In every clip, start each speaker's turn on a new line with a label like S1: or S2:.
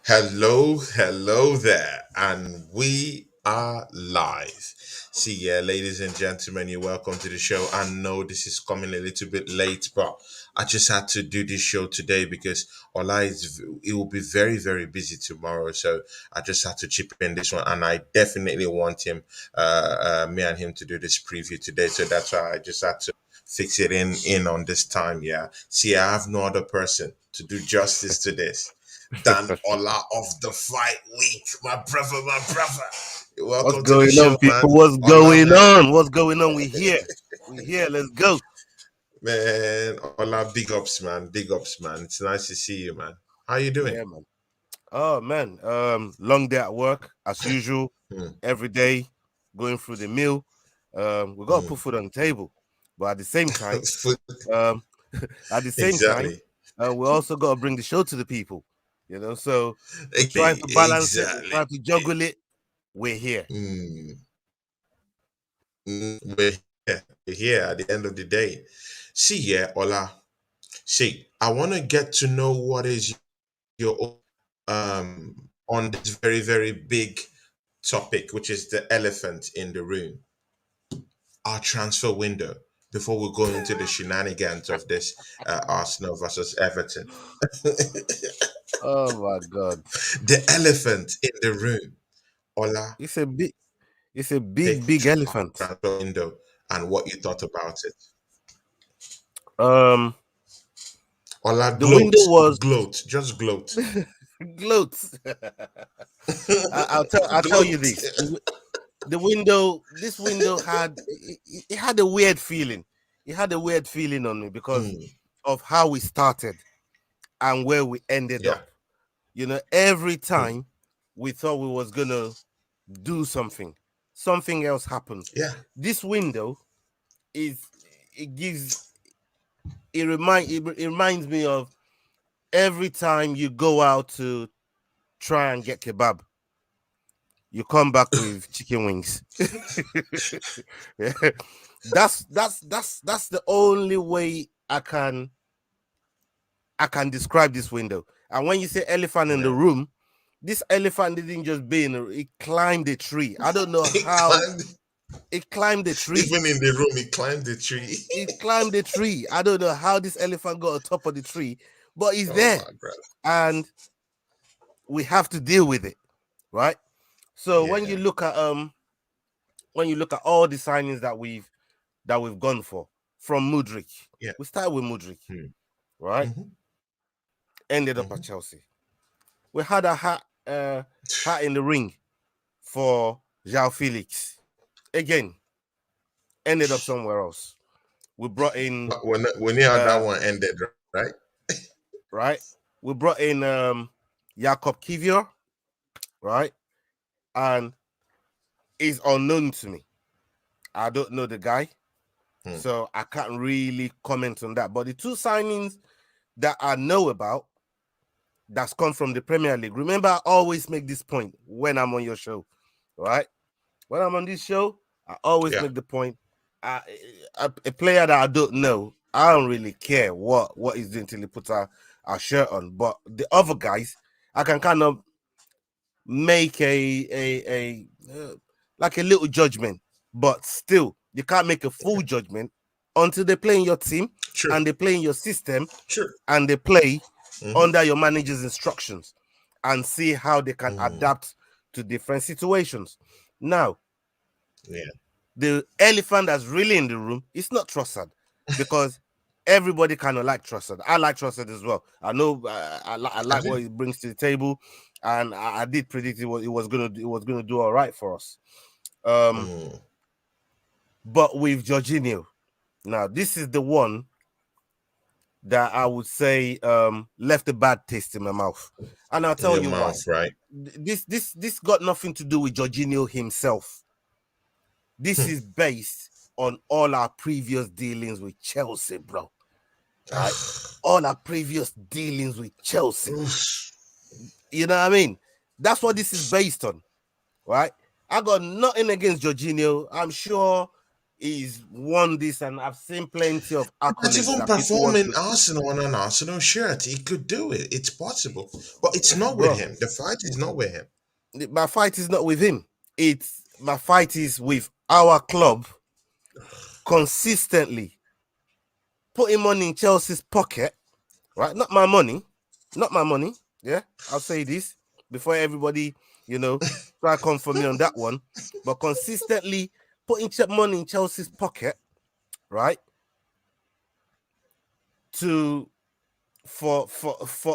S1: Hello there, and we are live. See, yeah, ladies and gentlemen, you're welcome to the show. I know this is coming a little bit late, but I just had to do this show today because it will be very, very busy tomorrow. So I just had to chip in this one, and I definitely want me and him to do this preview today. So that's why I just had to fix it in on this time. Yeah. See, I have no other person to do justice to this than Ola of the Fight Week. My brother, my brother.
S2: What's
S1: Welcome to the
S2: going on,
S1: show, man.
S2: people? What's
S1: Ola,
S2: going
S1: man.
S2: on? What's going on? We're here. We're here. Let's go.
S1: Man, Ola, big ups, man. Big ups, man. It's nice to see you, man. How you doing?
S2: Yeah, man. Oh man. Long day at work as usual.
S1: Hmm.
S2: Every day, going through the meal. We gotta put food on the table, but at the same time, um,
S1: Exactly.
S2: we also gotta bring the show to the people. So we're
S1: Okay,
S2: trying to balance it. We're
S1: exactly.
S2: trying to juggle it. We're here.
S1: We're here. We're here at the end of the day. See, yeah, Ola. See, I want to get to know what is your on this very, very big topic, which is the elephant in the room, our transfer window, before we go into the shenanigans of this Arsenal versus Everton.
S2: Oh my God.
S1: The elephant in the room. Ola,
S2: It's a big. It's a big,
S1: take
S2: big
S1: our
S2: elephant.
S1: transfer window and what you thought about it.
S2: Um,
S1: Ola,
S2: the window was
S1: just gloat.
S2: gloats. I'll tell you
S1: Gloat.
S2: this. This window it had a weird feeling. It had a weird feeling on me because of how we started and where we ended
S1: Yeah.
S2: up. Every time we thought we was gonna do something else happens.
S1: Yeah.
S2: This window it reminds me of every time you go out to try and get kebab, you come back with chicken wings. Yeah. That's the only way I can describe this window. And when you say elephant in the room, this elephant didn't just be it climbed a tree. I don't know how it climbed the tree.
S1: Even in the room, it climbed the tree.
S2: It climbed the tree. I don't know how this elephant got on top of the tree, but it's there. And we have to deal with it, right? So when you look at all the signings that we've gone for from Mudryk, we started with Mudryk, right? Ended up at Chelsea. We had a hat in the ring for JoaoFelix. Again, ended up somewhere else. We brought in
S1: when that one ended, right?
S2: Right. We brought in Jakub, right? And is unknown to me. I don't know the guy, so I can't really comment on that. But the two signings that I know about that's come from the Premier League. Remember, I always make this point when I'm on your show, right? When I'm on this show, I always make the point. A player that I don't know, I don't really care what he's doing till he puts our shirt on. But the other guys, I can kind of make a little judgment, but still you can't make a full judgment until they play in your team and they play in your system and they play under your manager's instructions and see how they can adapt to different situations. Now, the elephant that's really in the room is not Trossard, because everybody kind of like Trossard. I like Trossard as well. I know I like what he brings to the table, and I did predict it was gonna do all right for us. But with Jorginho, now this is the one that I would say left a bad taste in my mouth, and I'll tell you why.
S1: Right?
S2: This got nothing to do with Jorginho himself. This is based on all our previous dealings with Chelsea, bro. Right? All our previous dealings with Chelsea. You know what I mean? That's what this is based on, right? I got nothing against Jorginho. I'm sure he's won this, and I've seen plenty of
S1: He might
S2: accolades
S1: even
S2: that people
S1: perform
S2: want
S1: in
S2: to.
S1: Arsenal on an Arsenal shirt. He could do it. It's possible. But it's not with
S2: Bro,
S1: him. The fight is not with him.
S2: my fight is not with him. It's my fight is with our club consistently putting money in Chelsea's pocket, right? Not my money. Yeah, I'll say this before everybody, try to come for me on that one. But consistently putting money in Chelsea's pocket, right? For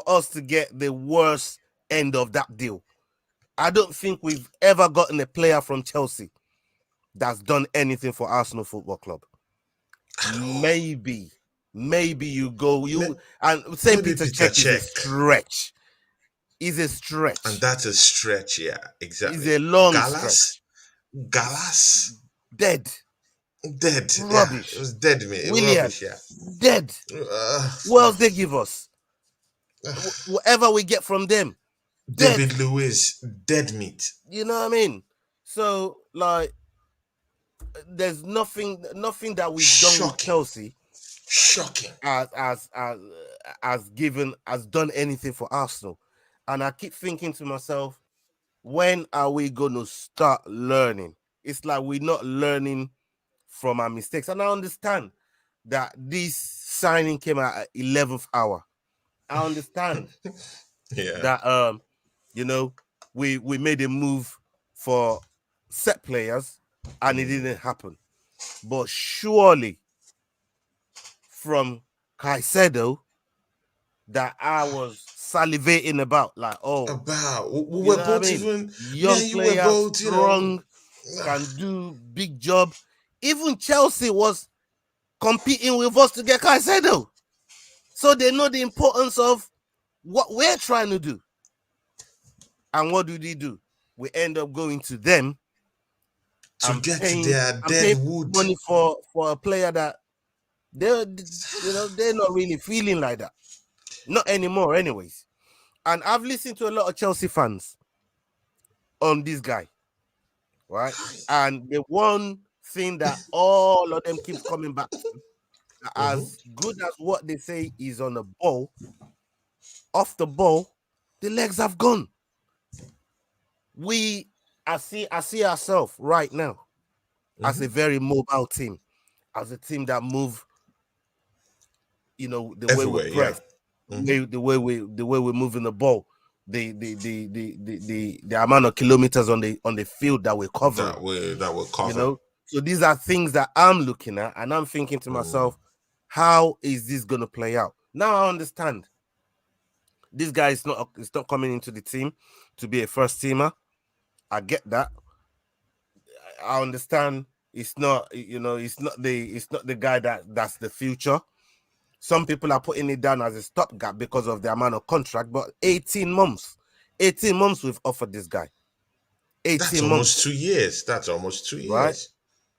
S2: us to get the worst end of that deal. I don't think we've ever gotten a player from Chelsea that's done anything for Arsenal Football Club. Maybe you go and St. Peter Check is a stretch. Is a stretch.
S1: And that's a stretch, yeah, exactly.
S2: It's a long
S1: Gallas?
S2: stretch.
S1: Gallas?
S2: Dead.
S1: Rubbish.
S2: Yeah,
S1: it was dead, mate. Rubbish, yeah.
S2: Dead. What else they give us? Whatever we get from them.
S1: David
S2: Dead.
S1: Luiz, dead meat.
S2: You know what I mean? So, like, there's nothing that we've done with Chelsea.
S1: Shocking.
S2: As done anything for Arsenal. And I keep thinking to myself, when are we going to start learning? It's like we're not learning from our mistakes. And I understand that this signing came at 11th hour. I understand that we made a move for set players and it didn't happen. But surely from Caicedo that I was salivating about, like,
S1: we were both even
S2: young player, strong, can do big job. Even Chelsea was competing with us to get Caicedo, so they know the importance of what we're trying to do. And what do? We end up going to them
S1: to get their dead wood
S2: money for a player that they're not really feeling like that. Not anymore, anyways. And I've listened to a lot of Chelsea fans on this guy, right? And the one thing that all of them keeps coming back to, as good as what they say is on the ball, off the ball, the legs have gone. I see ourselves right now as a very mobile team, as a team that move, the
S1: everywhere,
S2: way we press. The way we're moving the ball, the amount of kilometers on the field that we're covering,
S1: that we're covering.
S2: So these are things that I'm looking at, and I'm thinking to myself, how is this gonna play out? Now I understand. This guy is not coming into the team to be a first teamer. I get that. I understand. It's not the guy that's the future. Some people are putting it down as a stopgap because of the amount of contract, but 18 months we've offered this guy. 18
S1: That's
S2: months.
S1: Almost 2 years. That's almost 2 years.
S2: Right?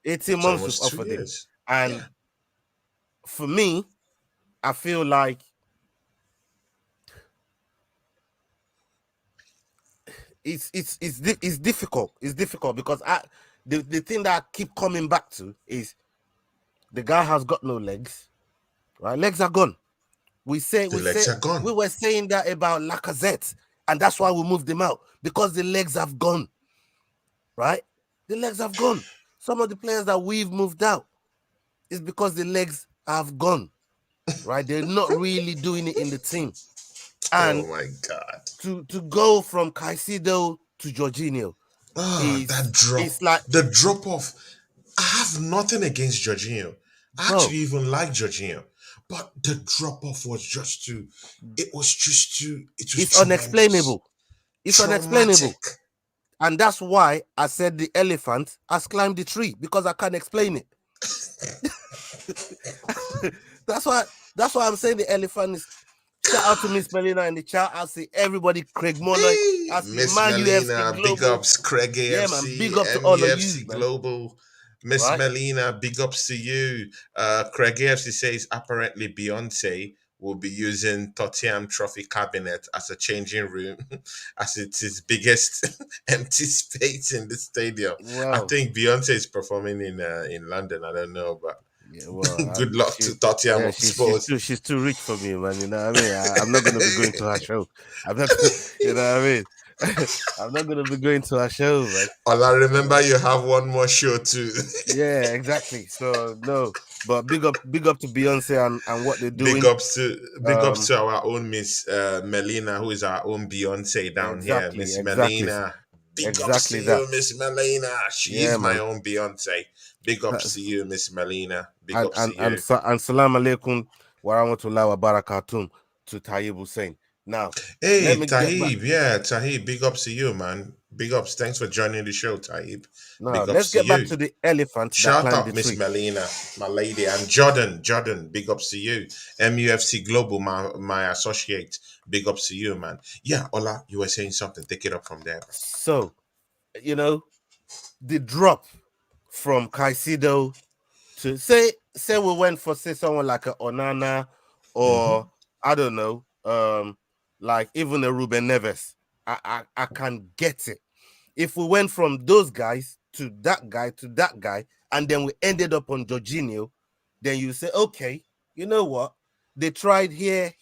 S2: 18 months we've offered him. And for me, I feel like it's difficult. It's difficult because the thing that I keep coming back to is the guy has got no legs. Right, legs are gone. We were saying that about Lacazette, and that's why we moved him out, because the legs have gone. Right, the legs have gone. Some of the players that we've moved out is because the legs have gone. Right, they're not really doing it in the team. And
S1: oh my God,
S2: to go from Caicedo to Jorginho,
S1: that drop, it's like the drop off. I have nothing against Jorginho. I actually even like Jorginho. But the drop off was just too. It's
S2: unexplainable. It's
S1: traumatic.
S2: Unexplainable. And that's why I said the elephant has climbed the tree, because I can't explain it. That's why I'm saying the elephant is. Shout out to Miss Melina in the chat. I see everybody, Craig Mono. I see
S1: Miss
S2: Melina,
S1: big ups, Craig AFC.
S2: Yeah, man, big up to all of you, man.
S1: Global. Miss Melina, big ups to you. Craig AFC says apparently Beyonce will be using Tottenham trophy cabinet as a changing room, as it is biggest empty space in the stadium. I
S2: Well,
S1: think Beyonce is performing in London. I don't know, but
S2: yeah, well,
S1: good luck
S2: she,
S1: to Tottenham
S2: yeah,
S1: Sports.
S2: she's too rich for me, man. You know what I mean? I'm not gonna be going to her show. I'm not, you know what I mean? I'm not gonna be going to her show, man.
S1: Well, I
S2: You
S1: remember
S2: know?
S1: you have one more show too.
S2: Yeah, exactly. So no, but big up to Beyonce and what they're
S1: Big
S2: doing.
S1: ups to big ups to our own Miss Melina, who is our own Beyonce down here.
S2: Exactly,
S1: Miss
S2: exactly,
S1: Melina. Big ups to
S2: exactly that.
S1: you, Miss Melina. She
S2: Yeah,
S1: is my
S2: man.
S1: own Beyonce. Big ups to you, Miss Melina. Big
S2: and
S1: ups
S2: and
S1: to
S2: and,
S1: you.
S2: and salam alaikum wa rahmatullahi wa barakatuh to Tayyib Hussein. Now, let
S1: Hey,
S2: me get back.
S1: Tahib. Yeah, Tahib. Big ups to you, man. Big ups. Thanks for joining the show, Tahib.
S2: Now,
S1: Big
S2: let's
S1: ups to
S2: get back
S1: you.
S2: to the elephant that
S1: Shout
S2: climbed the
S1: out Miss
S2: tree.
S1: Melina, my lady, and Jordan. Jordan, big ups to you. MUFC Global, my associate. Big ups to you, man. Yeah, Ola, you were saying something. Take it up from there, bro.
S2: So, the drop from Caicedo to say we went for someone like a Onana or I don't know, like even a Ruben Neves. I can get it. If we went from those guys to that guy, and then we ended up on Jorginho, then you say, okay, you know what? They tried here.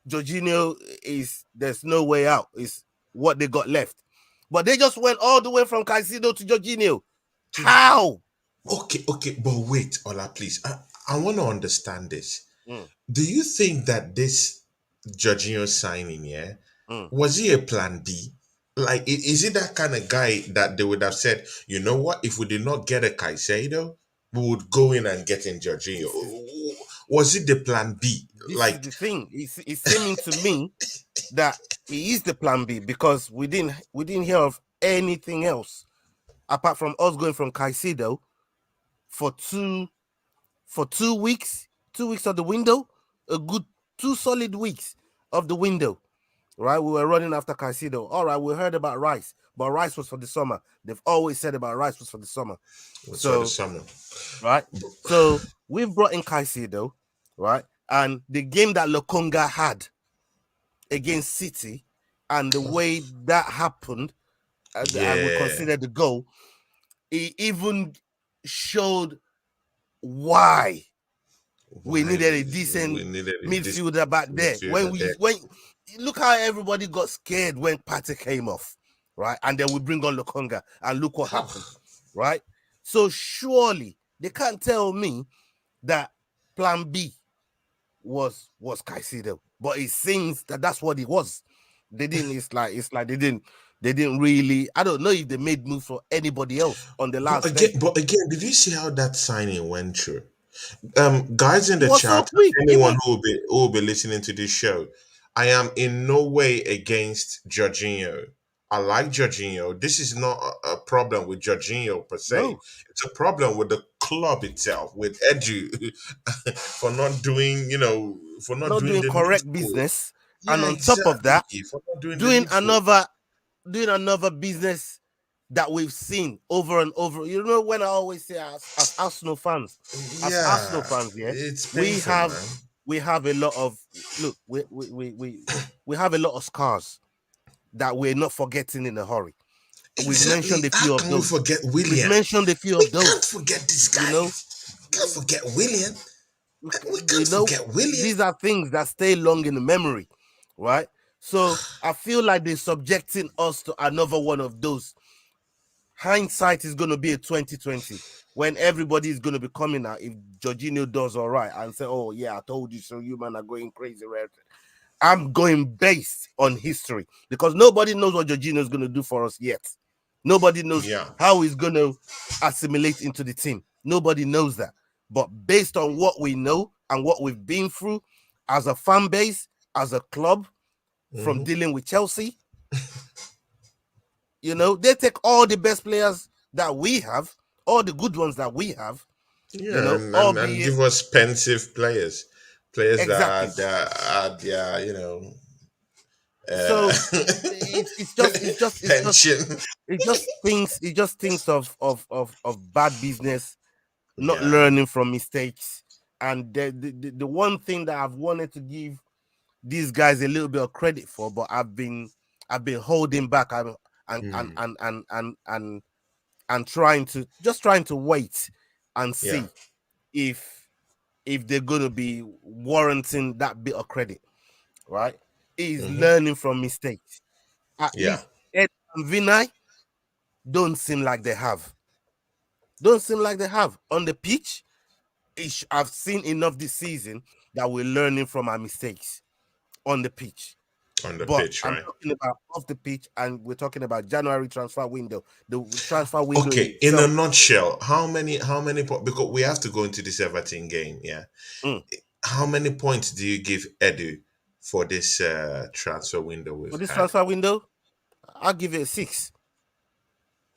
S2: Jorginho there's no way out. Is what they got left. But they just went all the way from Caicedo to Jorginho. How?
S1: Okay, but wait, Ola, please. I want to understand this.
S2: Mm,
S1: Do you think that this Jorginho signing, yeah,
S2: mm.
S1: was he a plan B? Like, is he that kind of guy that they would have said, you know what, if we did not get a Caicedo, we would go in and get in Jorginho?
S2: This is
S1: Was it the plan B?
S2: this is
S1: Like,
S2: the thing. It's seeming to me that he is the plan B because we didn't hear of anything else apart from us going from Caicedo for 2 weeks, 2 weeks of the window, a good 2 solid weeks of the window, right? We were running after Caicedo. All right, we heard about Rice, but Rice was for the summer. They've always said about Rice was for the summer.
S1: for the summer.
S2: Right? So we've brought in Caicedo, right? And the game that Lokonga had against City and the way that happened, and we considered the goal, he even showed why we needed a decent midfielder back there. When look how everybody got scared when Partey came off, right? And then we bring on Lokonga, and look what happened, right? So surely they can't tell me that Plan B was Caicedo, but it seems that that's what it was. They didn't. It's like they didn't really. I don't know if they made moves for anybody else on the last day.
S1: But again, did you see how that signing went through? Guys in
S2: It
S1: the
S2: was so
S1: chat,
S2: quick.
S1: anyone who will be listening to this show, I am in no way against Jorginho. I like Jorginho. This is not a problem with Jorginho per se.
S2: No,
S1: It's a problem with the club itself, with Edu, for not doing, for not
S2: not
S1: doing
S2: doing
S1: the
S2: correct
S1: needful.
S2: business, and
S1: Yeah,
S2: on top of that,
S1: exactly. For not doing the
S2: doing
S1: needful.
S2: another business that we've seen over and over. You know, when I always say as Arsenal fans,
S1: Yeah,
S2: yeah,
S1: it's
S2: we
S1: painful,
S2: have
S1: man.
S2: we have a lot of look, we have a lot of scars that we're not forgetting in a hurry. We've
S1: Exactly.
S2: mentioned a
S1: How
S2: few of
S1: can we
S2: those.
S1: forget
S2: We've
S1: William?
S2: mentioned a few
S1: We
S2: of
S1: can't
S2: those.
S1: forget this
S2: You
S1: guy.
S2: know,
S1: Can't forget William. We
S2: you
S1: can't
S2: know,
S1: forget William.
S2: these are things that stay long in the memory, right? So I feel like they're subjecting us to another one of those. Hindsight is going to be a 2020 when everybody is going to be coming out if Jorginho does all right and say, "Oh yeah, I told you so." You man are going crazy, right? I'm going based on history because nobody knows what Jorginho is going to do for us yet. Nobody knows
S1: Yeah.
S2: how he's going to assimilate into the team. Nobody knows that. But based on what we know and what we've been through as a fan base, as a club, from dealing with Chelsea, they take all the best players that we have, all the good ones that we have,
S1: Yeah, and
S2: albeit
S1: give us pensive players. Players
S2: exactly.
S1: uh,
S2: So
S1: pension.
S2: it just thinks of bad business, not
S1: Yeah.
S2: learning from mistakes, And the one thing that I've wanted to give these guys a little bit of credit for, but I've been holding back and trying to wait and
S1: Yeah.
S2: see if they're gonna be warranting that bit of credit, right? Is learning from mistakes. At
S1: Yeah.
S2: least Ed and Vinay don't seem like they have. Don't seem like they have on the pitch. I've seen enough this season that we're learning from our mistakes on the pitch.
S1: On the
S2: But
S1: pitch,
S2: I'm
S1: right?
S2: talking about off the pitch, and we're talking about January transfer window. The transfer window
S1: Okay, in a
S2: itself.
S1: nutshell, because we have to go into this Everton game, yeah.
S2: Mm.
S1: How many points do you give Edu for this transfer window
S2: For
S1: we've
S2: this
S1: had?
S2: transfer window, I'll give it a 6.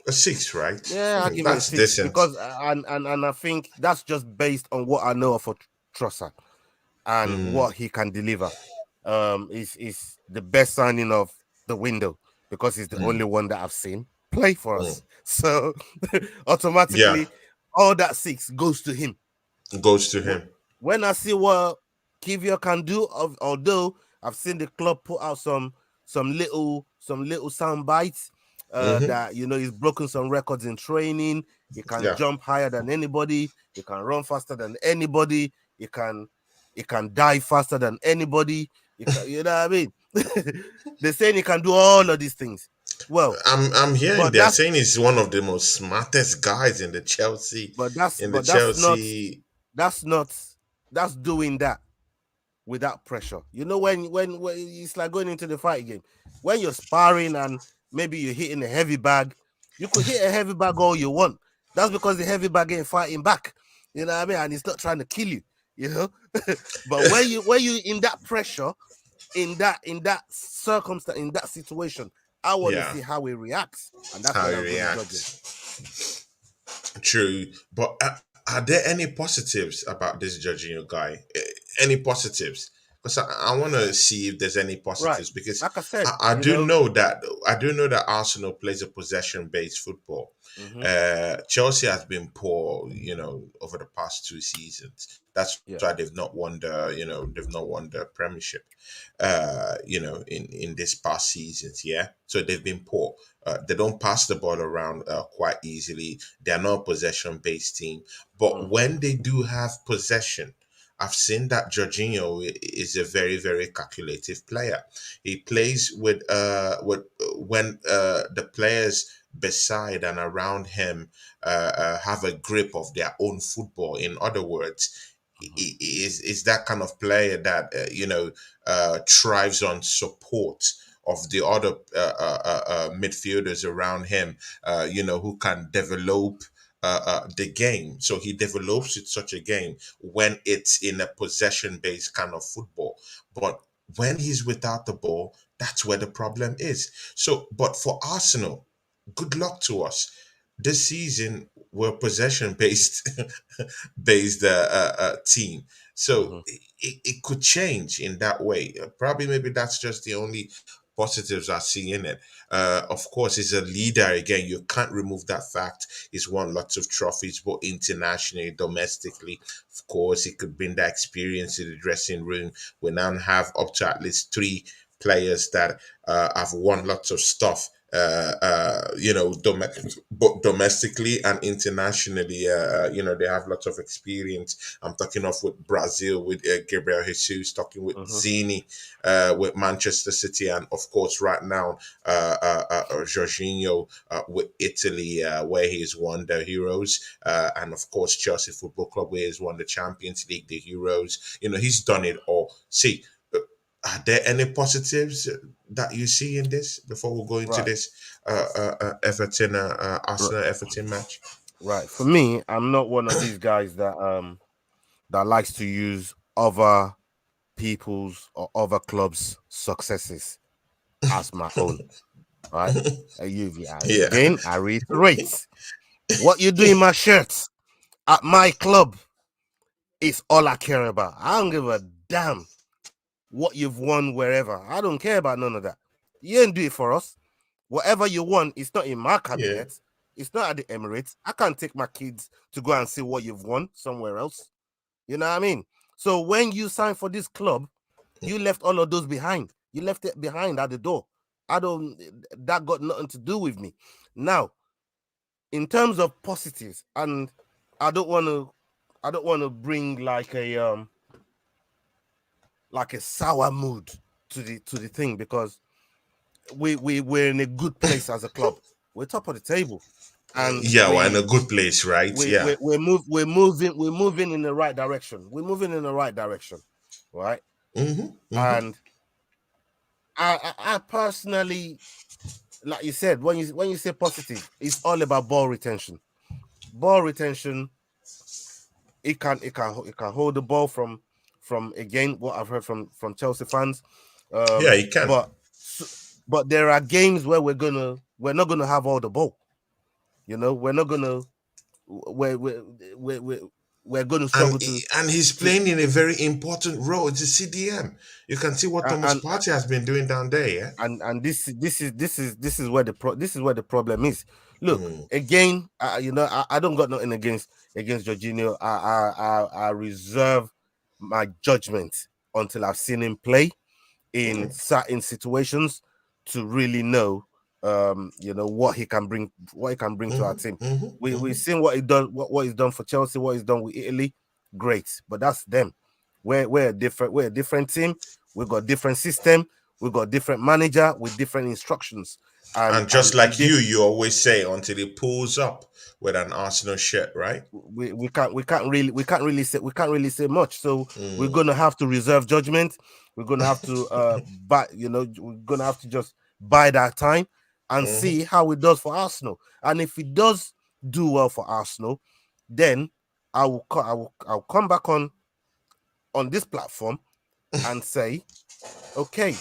S1: A 6, right?
S2: Yeah, I'll give it a
S1: That's
S2: 6
S1: decent.
S2: because and I think that's just based on what I know of Trossard and what he can deliver. Is the best signing of the window because he's the only one that I've seen play for us. So
S1: Yeah,
S2: automatically, all that 6 goes to him.
S1: goes to him.
S2: When I see what Kivior can do, although I've seen the club put out some little sound bites that he's broken some records in training. He can
S1: Yeah.
S2: jump higher than anybody. He can run faster than anybody. He can dive faster than anybody. You know what I mean? They're saying he can do all of these things. Well,
S1: I'm hearing
S2: but
S1: they're saying he's one of the most smartest guys in the
S2: that's not
S1: Chelsea.
S2: that's doing that without pressure. You know, when it's like going into the fight game. When you're sparring and maybe you're hitting a heavy bag, you could hit a heavy bag all you want. That's because the heavy bag ain't fighting back. You know what I mean? And it's not trying to kill you, you know. But when you in that pressure, in that circumstance, in that situation, I want to
S1: Yeah,
S2: see how he reacts. And that's
S1: how
S2: when
S1: he
S2: I'm gonna judge him.
S1: reacts. True, but are there any positives about this Jorginho guy? Any positives? Because I want to see if there's any
S2: Right.
S1: positives because
S2: Like I said,
S1: I do know that Arsenal plays a possession-based football.
S2: mhm,
S1: Chelsea has been poor, over the past 2 seasons. That's
S2: yeah.
S1: why they've not won the Premiership. In this past seasons, yeah. So they've been poor. They don't pass the ball around quite easily. They're not a possession-based team, but
S2: Mhm,
S1: when they do have possession, I've seen that Jorginho is a very, very calculative player. He plays with when the players beside and around him have a grip of their own football. In other words,
S2: mhm,
S1: is that kind of player that thrives on support of the other midfielders around him, who can develop the game. So he develops it such a game when it's in a possession based kind of football. But when he's without the ball, that's where the problem is. So, but for Arsenal, good luck to us. This season, we're possession based based team. So
S2: mhm.
S1: it could change in that way. Probably maybe that's just the only positives I see in it. Of course, he's a leader again. You can't remove that fact. He's won lots of trophies, both internationally, domestically. Of course, he could bring that experience to the dressing room. We now have up to at least 3 players that have won lots of stuff. Both domestically and internationally. They have lots of experience. I'm talking of with Brazil, with Gabriel Jesus, talking with
S2: Mhm.
S1: Zini, with Manchester City, and of course, right now, Jorginho with Italy, where he's won the Euros, and of course, Chelsea Football Club, where he's won the Champions League, the Euros. He's done it all. See, are there any positives that you see in this before we go into
S2: Right.
S1: this Everton Arsenal Everton match?
S2: Right. For me, I'm not one of these guys that likes to use other people's or other clubs' successes as my own. Right.
S1: Yeah,
S2: Again, I reiterate what you do in my shirts at my club is all I care about. I don't give a damn what you've won wherever. I don't care about none of that. You ain't do it for us. Whatever you want, it's not in my
S1: yeah,
S2: cabinet. It's not at the Emirates. I can't take my kids to go and see what you've won somewhere else. You know what I mean? So when you signed for this club, you left all of those behind. You left it behind at the door. That got nothing to do with me. Now, in terms of positives, and I don't want to bring like a sour mood to the thing, because we're in a good place as a club. We're top of the table, and
S1: Yeah, we're in a good place, right? Yeah.
S2: we're moving in the right direction. We're moving in the right direction, right? And I personally, like you said, when you say positive, it's all about ball retention. Ball retention. It can hold the ball from again, what I've heard from Chelsea fans.
S1: Yeah, you can.
S2: But there are games where we're not gonna have all the ball. You know, we're not gonna we're gonna struggle
S1: And he's playing in a very important role. It's a CDM. You can see what Thomas
S2: and
S1: Partey has been doing down there. Yeah.
S2: this is where the problem is. Look, again, I don't got nothing against Jorginho. I reserve my judgment until I've seen him play in certain situations to really know what he can bring to our team. We've seen what he's done for Chelsea, what he's done with Italy. Great, but that's them. We're a different team. We've got different system. We've got different manager with different instructions.
S1: And just like you always say, until he pulls up with an Arsenal shirt, right?
S2: We can't really say much. So we're gonna have to reserve judgment. We're gonna have to we're gonna have to just bide our time and see how it does for Arsenal. And if it does do well for Arsenal, then I'll come back on this platform and say, okay,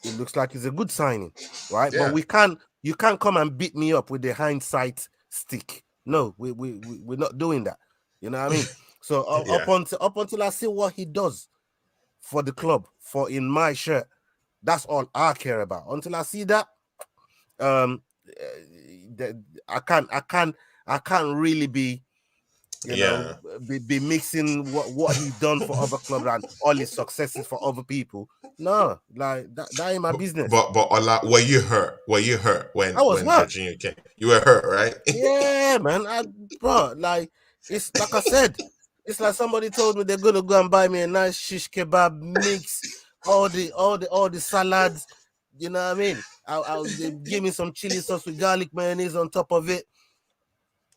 S2: it looks like it's a good signing, right?
S1: Yeah.
S2: But you can't come and beat me up with the hindsight stick. No, we're not doing that. You know what I mean? So up until I see what he does for the club, for in my shirt, that's all I care about. Until I see that, I can't really be be mixing what he's done for other clubs and all his successes for other people. No, like that ain't my business.
S1: But Ola, were you hurt? Were you hurt when
S2: I was hurt.
S1: Jorginho came? You were hurt, right?
S2: Yeah, man. Bro, like, it's like I said, it's like somebody told me they're gonna go and buy me a nice shish kebab mix, all the salads. You know what I mean? They give me some chili sauce with garlic mayonnaise on top of it.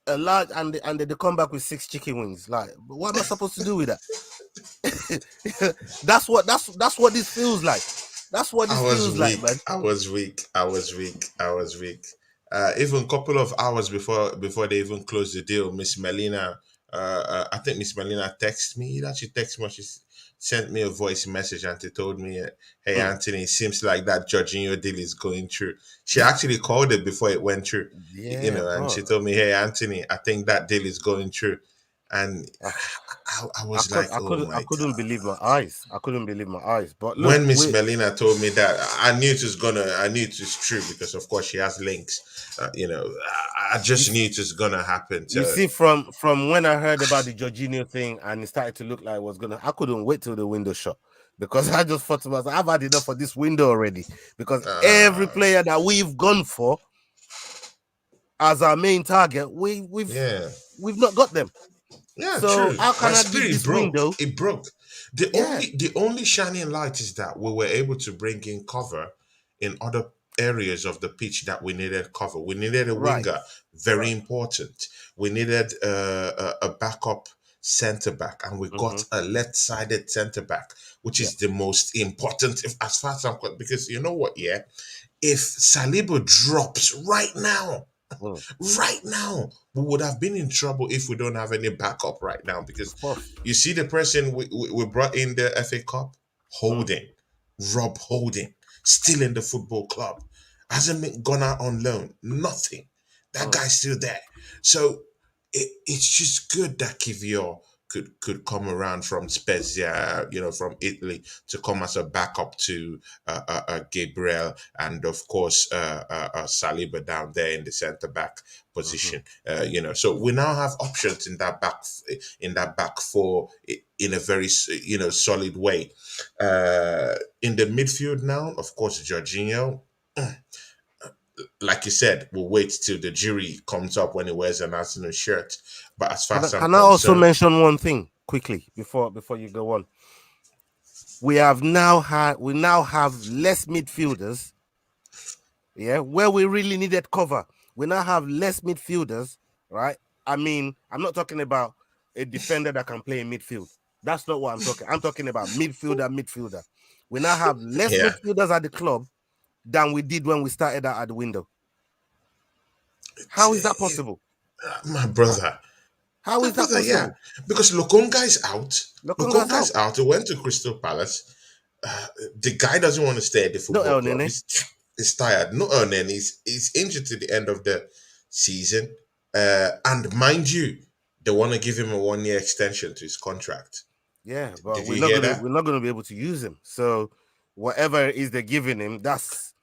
S2: A large, and they come back with 6 chicken wings. Like, what am I supposed to do with that? that's what this feels like. That's what this feels like, man.
S1: I was weak. Even a couple of hours before they even closed the deal, Miss Melina, I think Miss Melina texted me. She texted me. She sent me a voice message and she told me, "Hey Anthony, it seems like that Jorginho deal is going through." She actually called it before it went through,
S2: Yeah,
S1: and she told me, "Hey Anthony, I think that deal is going through." And I was "Oh my
S2: I couldn't
S1: God."
S2: believe my eyes. I couldn't believe my eyes. But look,
S1: When Miss Melina told me that, I knew it was true because, of course, she has links. I just knew it was gonna happen.
S2: You see, from when I heard about the Jorginho thing and it started to look like it was gonna, I couldn't wait till the window shut, because I just thought to myself, I've had enough of this window already. Because every player that we've gone for as our main target, we've not got them.
S1: Yeah,
S2: so
S1: true.
S2: how can
S1: My
S2: I give
S1: spirit
S2: this
S1: broke.
S2: window?
S1: It broke. The only shining light is that we were able to bring in cover in other areas of the pitch that we needed cover. We needed a winger, very important. We needed a backup centre back, and we got a left-sided centre back, which is the most important, as far as I'm concerned. Because you know what? Yeah, if Saliba drops right now. Right now, we would have been in trouble if we don't have any backup right now. Because you see the person we brought in the FA Cup, Holding, Rob Holding, still in the football club, hasn't been gone out on loan, nothing. That guy's still there. So it's just good that Kivior could come around from Spezia, from Italy, to come as a backup to Gabriel, and of course Saliba down there in the centre back position. So we now have options in that back four in a very solid way. In the midfield now, of course, Jorginho. Like you said, we'll wait till the jury comes up when he wears an Arsenal shirt. But as far as I'm
S2: Can I also
S1: concerned,
S2: mention one thing quickly before you go on? We now have less midfielders. Yeah, where we really needed cover, we now have less midfielders, right? I mean, I'm not talking about a defender that can play in midfield. That's not what I'm talking. I'm talking about midfielder. We now have less
S1: yeah,
S2: midfielders at the club than we did when we started out at the window. How is that possible?
S1: my brother.
S2: How is that possible?
S1: Yeah, because Lokonga is out.
S2: Lokonga's
S1: out. He went to Crystal Palace. The guy doesn't want to stay at the
S2: No
S1: football
S2: El
S1: club.
S2: Nene.
S1: He's tired. No earning. He's injured to the end of the season. And mind you, they want to give him a 1-year extension to his contract.
S2: Yeah, but
S1: Did
S2: we're
S1: you
S2: not
S1: hear
S2: gonna
S1: that?
S2: we're not gonna be able to use him. So whatever it is they're giving him, that's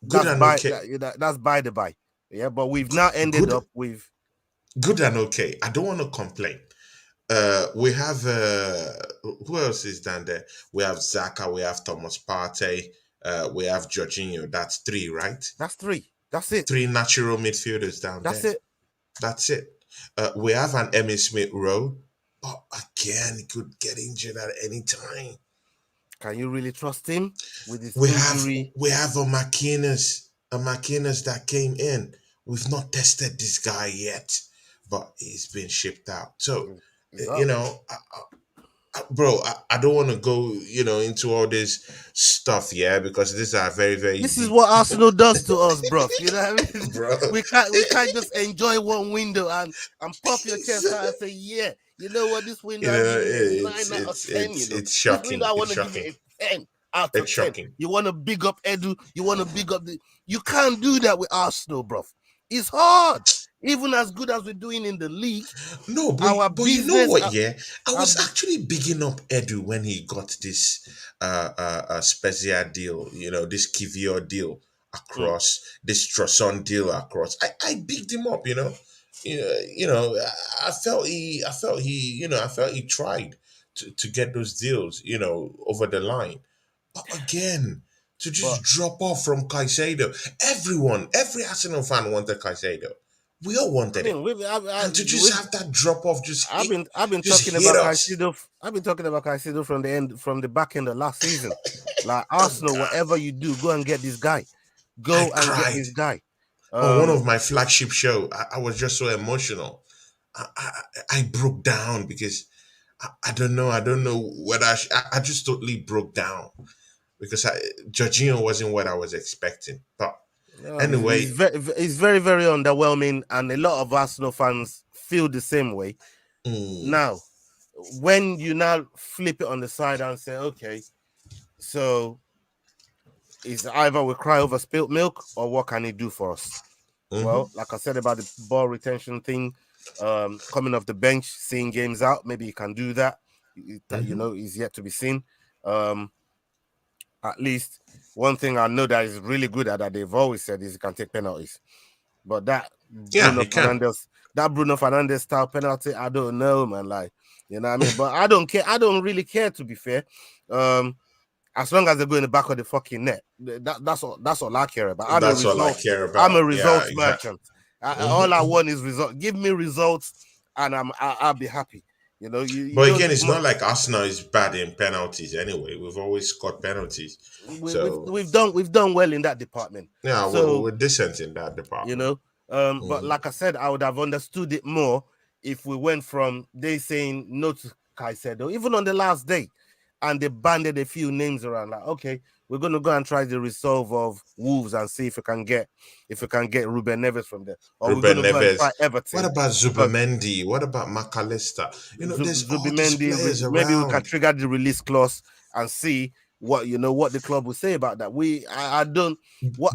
S1: Good and
S2: by
S1: okay.
S2: that's by the by. Yeah, but we've now ended up with
S1: Good and okay. I don't want to complain. We have who else is down there? We have Zaka, we have Thomas Partey, we have Jorginho. That's three, right?
S2: that's three. That's it.
S1: Three natural midfielders down
S2: That's
S1: there.
S2: it.
S1: That's it. We have an Emmy Smith Rowe, but again, he could get injured at any time.
S2: Can you really trust him with his
S1: We
S2: injury?
S1: have a McInnes that came in. We've not tested this guy yet, but he's been shipped out. So,
S2: He's
S1: you
S2: out.
S1: know, bro, I don't want to go, into all this stuff, yeah, because these are very, very
S2: This is
S1: deep,
S2: what Arsenal does to us, bro. You know what I mean?
S1: bro.
S2: We can't just enjoy one window and pop your chest out and say, yeah, you know what, this window I'm giving it a 9 out of 10.
S1: It's
S2: This window
S1: shocking.
S2: I
S1: It's
S2: want to give
S1: shocking.
S2: it a 10 out
S1: It's
S2: of 10.
S1: shocking.
S2: You want to big up Edu, you want to big up you can't do that with Arsenal, bro. It's hard. Even as good as we're doing in the league,
S1: No,
S2: our
S1: but you know
S2: business.
S1: what? Yeah, I was actually bigging up Edu when he got this Spezia deal. This Kivior deal across, this Trossard deal across. I bigged him up. I felt he tried to get those deals. Over the line. But again, to
S2: But
S1: just drop off from Caicedo, every Arsenal fan wanted Caicedo. We all
S2: I
S1: wanted him.
S2: mean,
S1: And to just have that drop off,
S2: I've been
S1: just
S2: talking
S1: hit
S2: about
S1: us.
S2: Caicedo. I've been talking about Caicedo from the back end of last season. Like Arsenal,
S1: God,
S2: whatever you do, go and get this guy.
S1: I
S2: Go and get
S1: cried
S2: this guy.
S1: on one of my flagship show. I was just so emotional. I broke down because I don't know. I don't know whether I just totally broke down because Jorginho wasn't what I was expecting. But anyway,
S2: It's very, very underwhelming, and a lot of Arsenal fans feel the same way.
S1: mm,
S2: Now, when you now flip it on the side and say, okay, so it's either we cry over spilt milk or what can he do for us? Well, like I said about the ball retention thing, coming off the bench, seeing games out, maybe he can do that. Is yet to be seen. At least one thing I know that is really good at that they've always said is he can take penalties. But that
S1: yeah, he can.
S2: Bruno Fernandes style penalty, I don't know, man. Like, you know what I mean? But I don't care. I don't really care, to be fair. As long as they go in the back of the fucking net, that's all I care about.
S1: That's all I care
S2: I'm
S1: about.
S2: a
S1: Yeah,
S2: results
S1: exactly.
S2: merchant. All I want is results. Give me results, and I'll be happy. You
S1: But
S2: don't
S1: again,
S2: need
S1: it's
S2: much.
S1: not like Arsenal is bad in penalties anyway. We've always scored penalties. So
S2: We've done well in that department.
S1: yeah,
S2: So
S1: we're decent in that department.
S2: but like I said, I would have understood it more if we went from they saying no to Caicedo, even on the last day, and they banded a few names around. Like, okay, we're gonna go and try the resolve of Wolves and see if we can get Ruben Neves from there, or we're
S1: Ruben
S2: gonna go and
S1: Neves.
S2: try
S1: What
S2: Everton
S1: about
S2: because
S1: Zubimendi? What about McAllister? There's all these
S2: Zubimendi.
S1: players
S2: Maybe we can
S1: around.
S2: trigger the release clause and see what the club will say about that. I don't
S1: Bro,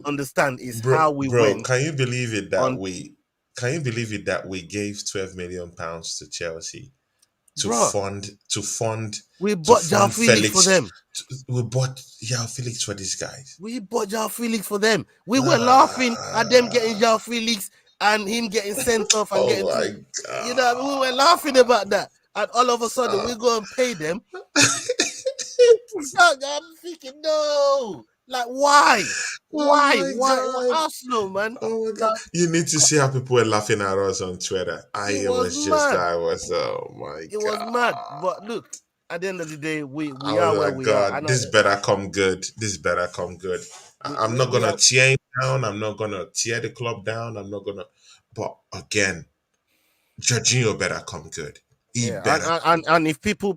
S2: understand is how we went
S1: can you believe it that
S2: on.
S1: we gave £12 million to Chelsea? to
S2: Bruh,
S1: fund
S2: we bought JoaoFelix for them.
S1: We bought JoaoFelix for these guys.
S2: We bought JoaoFelix for them. We were laughing at them getting JoaoFelix and him getting sent off and getting
S1: my
S2: to, you know, we were laughing about that. And all of a sudden, we go and pay them. I'm thinking, no. Like, why? Why Arsenal, man?
S1: Oh my God. You need to see how people were laughing at us on Twitter.
S2: It was mad.
S1: Oh my God.
S2: It was mad. But look, at the end of the day, we
S1: I
S2: are
S1: was
S2: where
S1: like,
S2: we are.
S1: God,
S2: And
S1: this better come good. This better come good. I'm not gonna tear him down. I'm not gonna tear the club down. I'm not gonna. But again, Jorginho better come good.
S2: And if people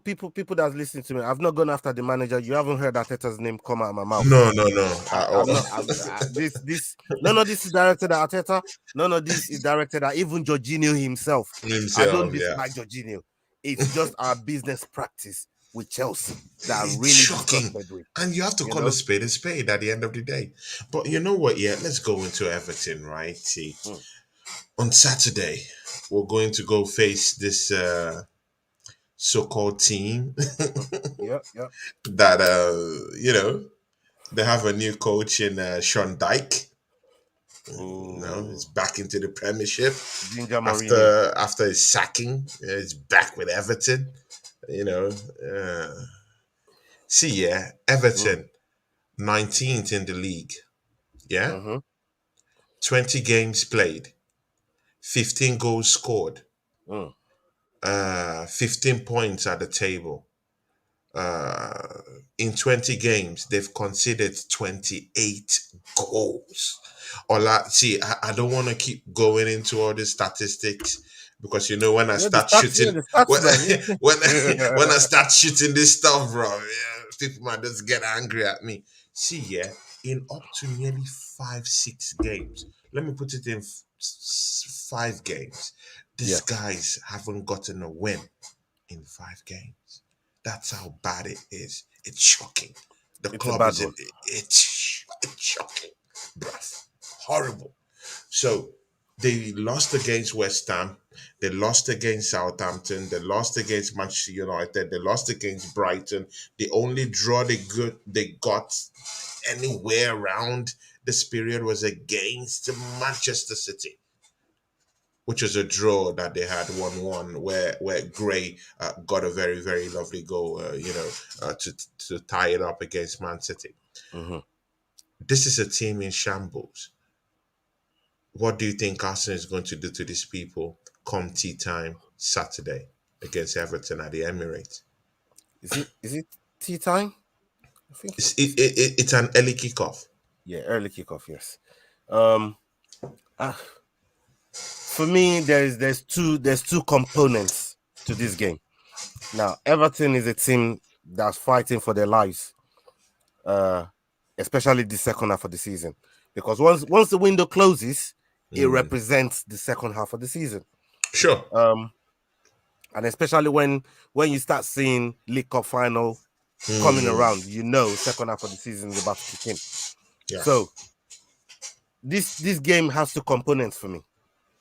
S2: that's listening to me, I've not gone after the manager. You haven't heard Arteta's name come out of my mouth.
S1: No.
S2: None of this is directed at Arteta. None of this is directed at even Jorginho himself. I don't dislike Jorginho. It's just our business practice with Chelsea that I'm really
S1: shocking.
S2: With.
S1: And you have to call a spade at the end of the day. But you know what? Yeah, let's go into Everton, right? See, on Saturday, we're going to go face this so-called team.
S2: yeah.
S1: That they have a new coach in Sean Dyke. He's back into the Premiership after his sacking. He's back with Everton. Everton 19th in the league. Yeah, 20 games played, 15 goals scored, 15 points at the table. In 20 games, they've conceded 28 goals. I don't want to keep going into all the statistics because when I start shooting, when I start shooting this stuff, bro, people might just get angry at me. In up to nearly 5-6 games, let me put it in 5 games. These guys haven't gotten a win in 5 games. That's how bad it is. It's shocking. The club is it's shocking, bruv. Horrible. So they lost against West Ham. They lost against Southampton. They lost against Manchester United. They lost against Brighton. The only draw they got anywhere around this period was against Manchester City, which was a draw that they had 1-1, where Gray got a very, very lovely goal, to tie it up against Man City. This is a team in shambles. What do you think Arsenal is going to do to these people come tea time Saturday against Everton at the Emirates?
S2: Is it tea time?
S1: I think it's an early kickoff.
S2: Yeah, early kickoff. Yes. For me, there's two components to this game. Now, Everton is a team that's fighting for their lives, especially the second half of the season, because once the window closes, it represents the second half of the season.
S1: Sure.
S2: And especially when you start seeing League Cup final coming around, second half of the season is about to kick in. Yeah. So this game has two components for me.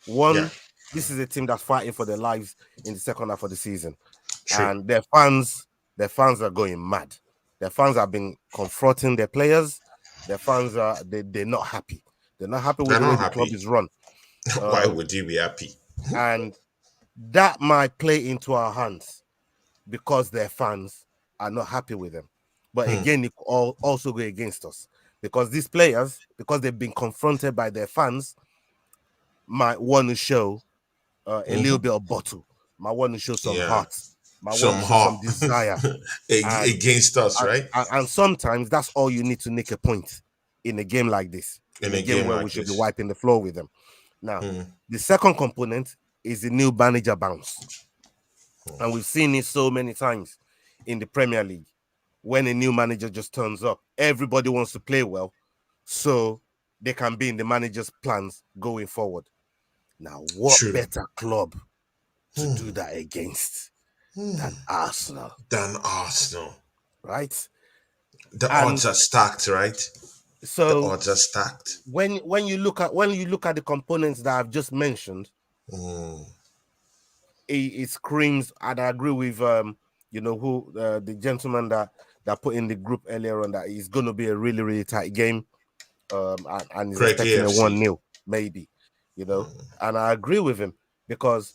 S2: One, this is a team that's fighting for their lives in the second half of the season. True. And their fans are going mad. Their fans have been confronting their players. Their fans they're not happy. They're not happy with the way the club is run.
S1: Why would you be happy?
S2: And that might play into our hands because their fans are not happy with them. But again, it could also go against us because these players, because they've been confronted by their fans, might want to show a little bit of bottle. Might want to show some heart. Might want to show some desire
S1: against us, right?
S2: And sometimes that's all you need to make a point in a game like this. In a game where we should be wiping the floor with them. Now, the second component is the new manager bounce. And we've seen it so many times in the Premier League. When a new manager just turns up, everybody wants to play well, so they can be in the manager's plans going forward. Now, what better club to do that against than Arsenal? Right?
S1: The odds are stacked, right?
S2: So
S1: the odds are stacked.
S2: When you look at the components that I've just mentioned, it screams, and I agree with who the gentleman that put in the group earlier on, that it's going to be a really really tight game, and he's
S1: Craig
S2: expecting a
S1: AFC.
S2: 1-0 maybe, and I agree with him because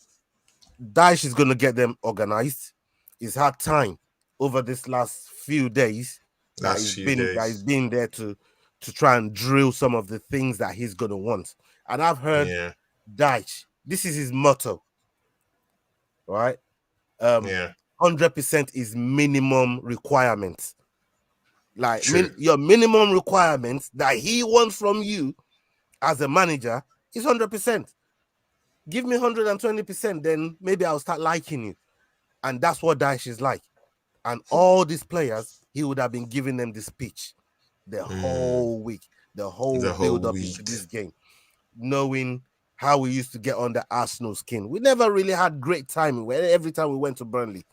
S2: Daesh is going to get them organized. He's had time over this last few days
S1: Last few
S2: that he's
S1: days.
S2: been there to try and drill some of the things that he's going to want. And I've heard
S1: Yeah.
S2: Daesh, this is his motto, right?
S1: Yeah.
S2: 100% is minimum requirements. Like
S1: True.
S2: your minimum requirements that he wants from you as a manager is 100%. Give me 120%, then maybe I'll start liking you. And that's what Daesh is like. And all these players, he would have been giving them the speech the whole week, the whole
S1: The whole
S2: build up into
S1: week.
S2: this game, knowing how we used to get under Arsenal's skin. We never really had great timing. Where every time we went to Burnley,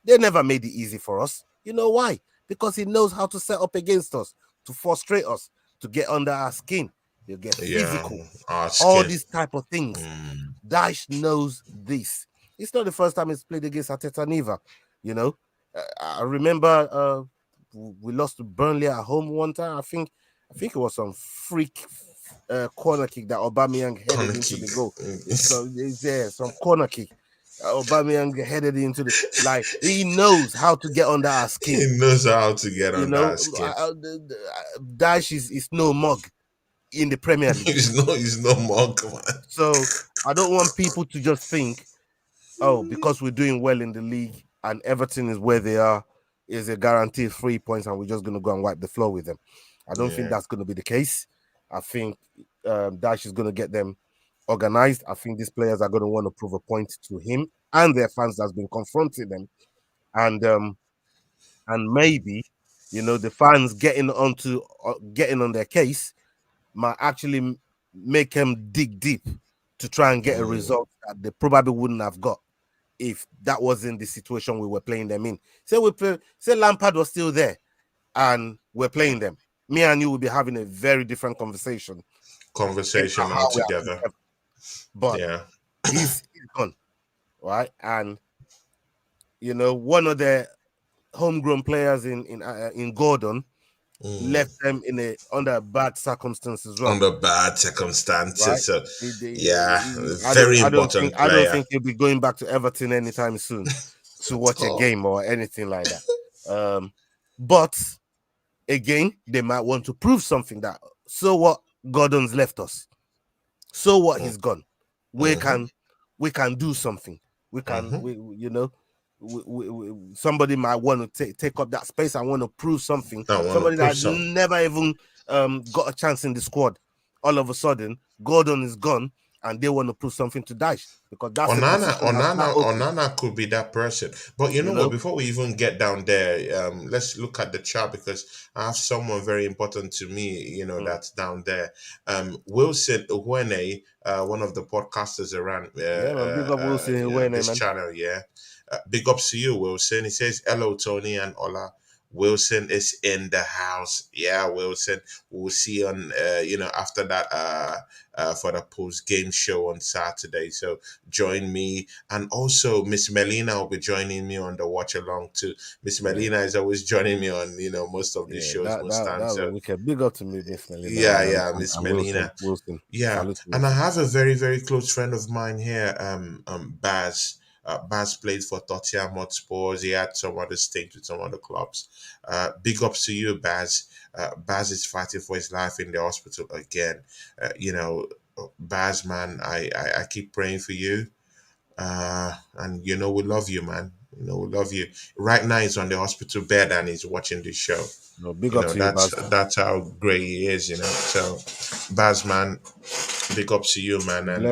S2: they never made it easy for us. You know why? Because he knows how to set up against us, to frustrate us, to get under our skin. They'll get physical.
S1: Our
S2: All
S1: skin.
S2: these type of things. Daesh knows this. It's not the first time he's played against Arteta neither. I remember we lost to Burnley at home one time. I think it was some freak corner kick that Aubameyang headed into the goal. So yeah, some corner kick. Aubameyang headed into the he knows how to get under our skin.
S1: He knows how to get under our skin.
S2: Daesh is no mug in the Premier League.
S1: he's no mug, man.
S2: So I don't want people to just think, oh, because we're doing well in the league and Everton is where they are, is a guaranteed 3 points and we're just going to go and wipe the floor with them. I don't think that's going to be the case. I think Daesh is going to get them organized. I think these players are going to want to prove a point to him and their fans that's been confronting them. And maybe, the fans getting on their case might actually make them dig deep to try and get a result that they probably wouldn't have got if that wasn't the situation we were playing them in. Say Lampard was still there and we're playing them. Me and you will be having a very different conversation
S1: altogether.
S2: But he's gone, right? And one of the homegrown players in Gordon left them under bad circumstances as well.
S1: Under bad circumstances,
S2: right?
S1: So
S2: very important player. I don't think he'll be going back to Everton anytime soon to watch a game or anything like that. But again, they might want to prove something that, so what, Gordon's left us. So what, he's gone. We can do something. We can, somebody might want to take up that space and want to prove something. Somebody that never even got a chance in the squad. All of a sudden, Gordon is gone, and they want to prove something to Daesh because that's
S1: Onana could be that person. But you know what? Before we even get down there, let's look at the chart because I have someone very important to me. That's down there. Wilson Uwene, one of the podcasters around
S2: big up Wilson Uwene,
S1: this channel. Big ups to you, Wilson. He says, "Hello, Tony and Ola. Wilson is in the house. Yeah, Wilson. We'll see on after that for the post game show on Saturday. So join me, and also Miss Melina will be joining me on the watch along too. Miss Melina is always joining me on most of these shows most times. So
S2: we can big up to me, Miss Melina.
S1: Yeah, Miss Melina.
S2: Wilson.
S1: Yeah, and I have a very very close friend of mine here, Baz. Baz played for Tottenham Hotspurs. He had some other stints with some other clubs. Big ups to you, Baz. Baz is fighting for his life in the hospital again. Baz, man, I keep praying for you. And we love you, man. We love you. Right now, he's on the hospital bed and he's watching this show.
S2: No, big up to you, Baz.
S1: That's how great he is, So, Baz, man, big up to you, man. And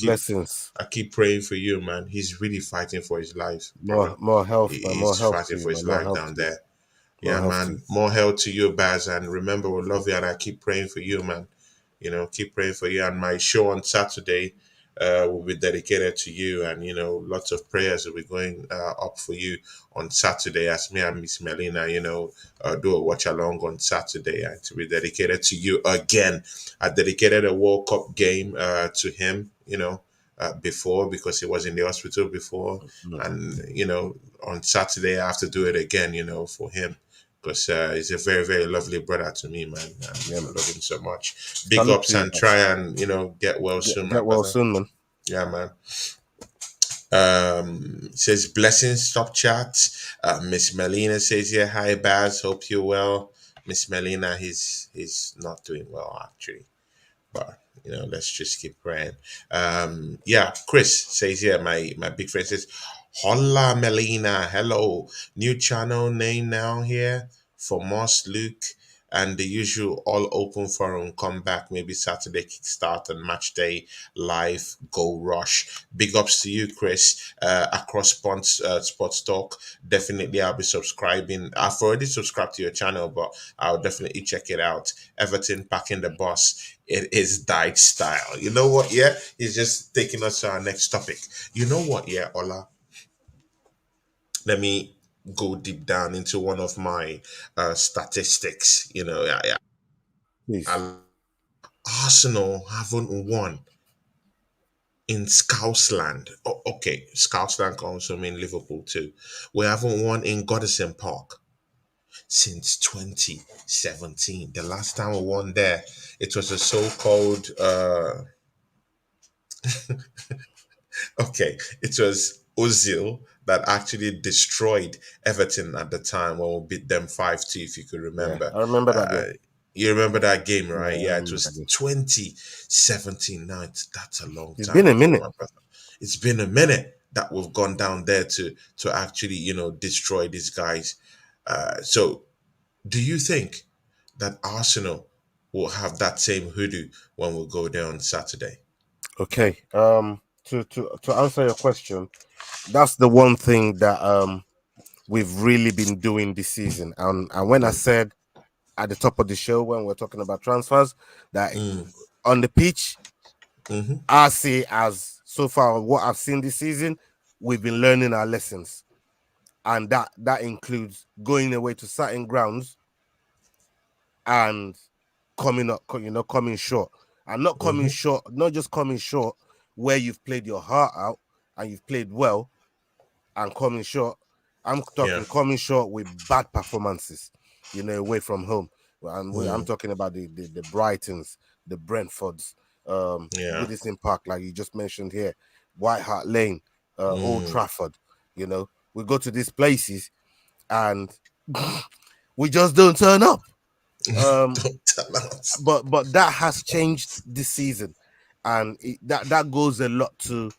S2: blessings.
S1: I keep praying for you, man. He's really fighting for his life.
S2: More health,
S1: He's
S2: more health
S1: fighting for his
S2: man.
S1: life down there. Yeah, man. More health to you, Baz. And remember, we love you, and I keep praying for you, man. Keep praying for you. And my show on Saturday will be dedicated to you, and lots of prayers will be going up for you on Saturday as me and Miss Melina do a watch along on Saturday, and to be dedicated to you again. I dedicated a World Cup game to him, before because he was in the hospital before,
S2: Mm.
S1: and on Saturday I have to do it again, for him because he's a very very lovely brother to me, man.
S2: Yeah,
S1: I
S2: man.
S1: love him so much. Big
S2: Salute
S1: ups
S2: to you
S1: and
S2: guys.
S1: try and get well soon, my
S2: Get well
S1: brother.
S2: soon, man.
S1: Yeah, man. Says blessings, stop chat. Miss Melina says, yeah, hi Baz, hope you're well. Miss Melina, he's not doing well actually, but let's just keep praying. Yeah, Chris says, yeah, my big friend says, hola Melina, hello, new channel name now here for Moss Luke and the usual all open forum. Come back maybe Saturday kickstart and match day live go rush. Big ups to you, Chris. Across sports talk, definitely I'll be subscribing. I've already subscribed to your channel, but I'll definitely check it out. Everton packing the bus. It is died style. You know what? Yeah, he's just taking us to our next topic. You know what? Yeah, Ola. Let me go deep down into one of my statistics.
S2: Please.
S1: Arsenal haven't won in Scousland. Oh, okay, Scousland can also mean Liverpool too. We haven't won in Goodison Park since 2017. The last time we won there, it was a so-called okay, it was Ozil that actually destroyed Everton at the time when we beat them 5-2, if you could
S2: Yeah,
S1: remember.
S2: I remember that
S1: Uh,
S2: game.
S1: you remember that game,
S2: Yeah,
S1: right?
S2: I
S1: Yeah, it
S2: remember
S1: was
S2: that game.
S1: 2017. Now, that's a long
S2: It's been
S1: time
S2: a
S1: ago,
S2: minute.
S1: my brother. It's been a minute that we've gone down there to actually, destroy these guys. So, do you think that Arsenal will have that same hoodoo when we go there on Saturday?
S2: Okay. To answer your question, that's the one thing that we've really been doing this season. And when I said at the top of the show when we're talking about transfers that
S1: Mm,
S2: on the pitch,
S1: mm-hmm.
S2: I see as so far what I've seen this season, we've been learning our lessons, and that includes going away to certain grounds and coming short, and not coming
S1: Mm-hmm.
S2: short, not just coming short where you've played your heart out and you've played well and coming short. I'm
S1: Yeah.
S2: talking coming short with bad performances, away from home. I'm
S1: Mm,
S2: talking about the Brightons, the Brentfords,
S1: yeah.
S2: Goodison Park, like you just mentioned here, White Hart Lane, Old
S1: Mm.
S2: Trafford. We go to these places and we just don't turn up. Um,
S1: Don't tell us.
S2: but that has changed this season, and that goes a lot to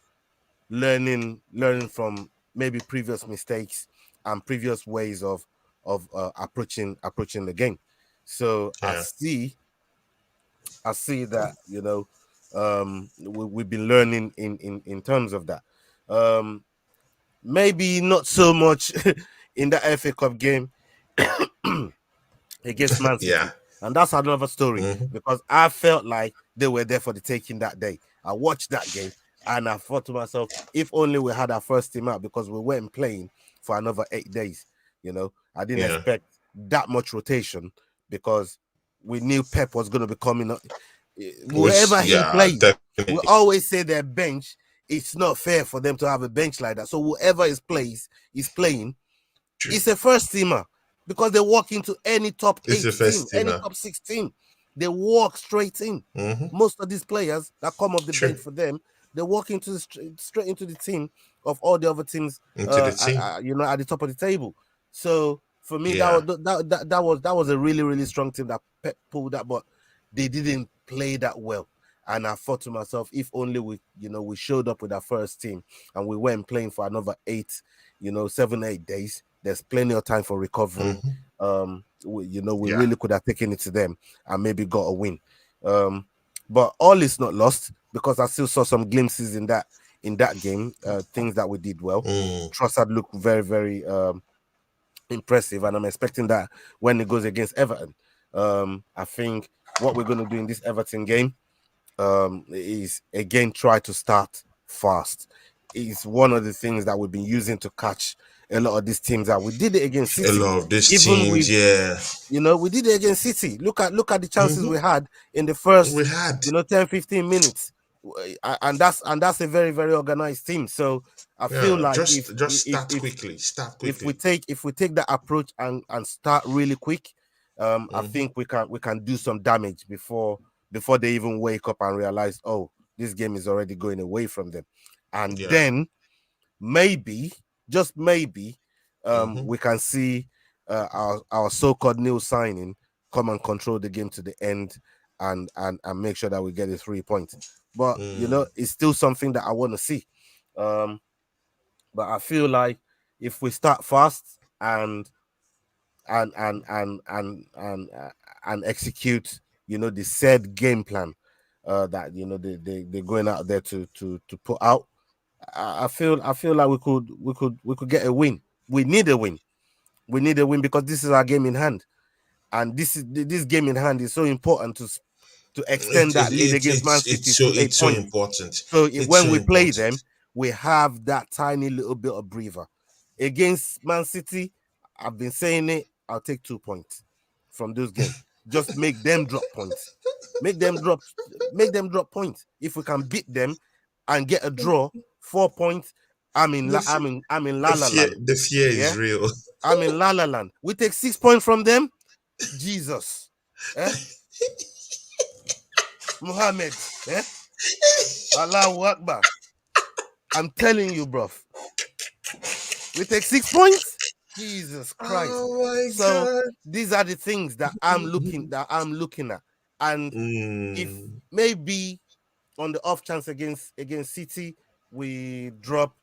S2: learning from maybe previous mistakes and previous ways of approaching the game. So I
S1: Yeah.
S2: see that we've been learning in terms of that. Maybe not so much in the FA Cup game against Man
S1: Yeah.
S2: City. And that's another story
S1: Mm-hmm.
S2: because I felt like they were there for the taking that day. I watched that game and I thought to myself, if only we had our first team out because we weren't playing for another 8 days. I didn't
S1: Yeah.
S2: expect that much rotation because we knew Pep was going to be coming up.
S1: Which,
S2: Whoever he
S1: yeah,
S2: plays, we
S1: definitely
S2: always say their bench. It's not fair for them to have a bench like that. So whoever is playing,
S1: true.
S2: it's a first teamer because they walk into any top
S1: It's
S2: 8
S1: the
S2: team,
S1: first
S2: any
S1: teamer.
S2: top 16. They walk straight in.
S1: Mm-hmm.
S2: Most of these players that come off the
S1: True.
S2: bench for them, they walk into straight into the team of all the other teams,
S1: Into the team.
S2: at the top of the table. So for me,
S1: Yeah.
S2: that was a really really strong team that Pep pulled that, but they didn't play that well. And I thought to myself, if only we showed up with our first team and we weren't playing for another 7 8 days. There's plenty of time for recovery.
S1: Mm-hmm.
S2: We
S1: Yeah.
S2: really could have taken it to them and maybe got a win. But all is not lost because I still saw some glimpses in that game, things that we did well.
S1: Mm.
S2: Trossard looked very, very impressive, and I'm expecting that when it goes against Everton. I think what we're going to do in this Everton game is again try to start fast. It's one of the things that we've been using to catch a lot of these teams out. We did it against
S1: A
S2: City.
S1: lot of these
S2: Even
S1: teams,
S2: with
S1: yeah.
S2: we did it against City. Look at the chances
S1: Mm-hmm.
S2: we had in the first
S1: We had.
S2: 10 15 minutes. and that's a very, very organized team. So I feel
S1: Yeah,
S2: like
S1: just start quickly. Start
S2: if we
S1: quickly.
S2: take that approach and start really quick, I
S1: Mm-hmm.
S2: think we can do some damage before they even wake up and realize, oh, this game is already going away from them, and
S1: Yeah.
S2: then maybe, just maybe,
S1: Mm-hmm.
S2: we can see our so-called new signing come and control the game to the end, and make sure that we get the 3 points. But
S1: Mm.
S2: it's still something that I want to see. Um, but I feel like if we start fast and and and and and and execute, the said game plan that they're going out there to put out, I feel like we could get a win. We need a win. We need a win because this is our game in hand, and this game in hand is so important to extend that lead against Man City to 8
S1: It's so
S2: points.
S1: important.
S2: So
S1: It's
S2: when
S1: so
S2: we play them,
S1: important.
S2: we have that tiny little bit of breather. Against Man City, I've been saying it, I'll take 2 points from those games. Just make them drop points. Make them drop points. If we can beat them and get a draw, 4 points,
S1: The f-
S2: I'm in La La Land.
S1: the fear is
S2: Yeah,
S1: real.
S2: I'm in La La Land. We take 6 points from them. Jesus. Eh? Muhammad. Eh? Allahu Akbar. I'm telling you, bro. We take 6 points. Jesus Christ.
S1: Oh my
S2: So
S1: god.
S2: these are the things that I'm looking at. And if
S1: Mm.
S2: maybe on the off chance against City, we drop,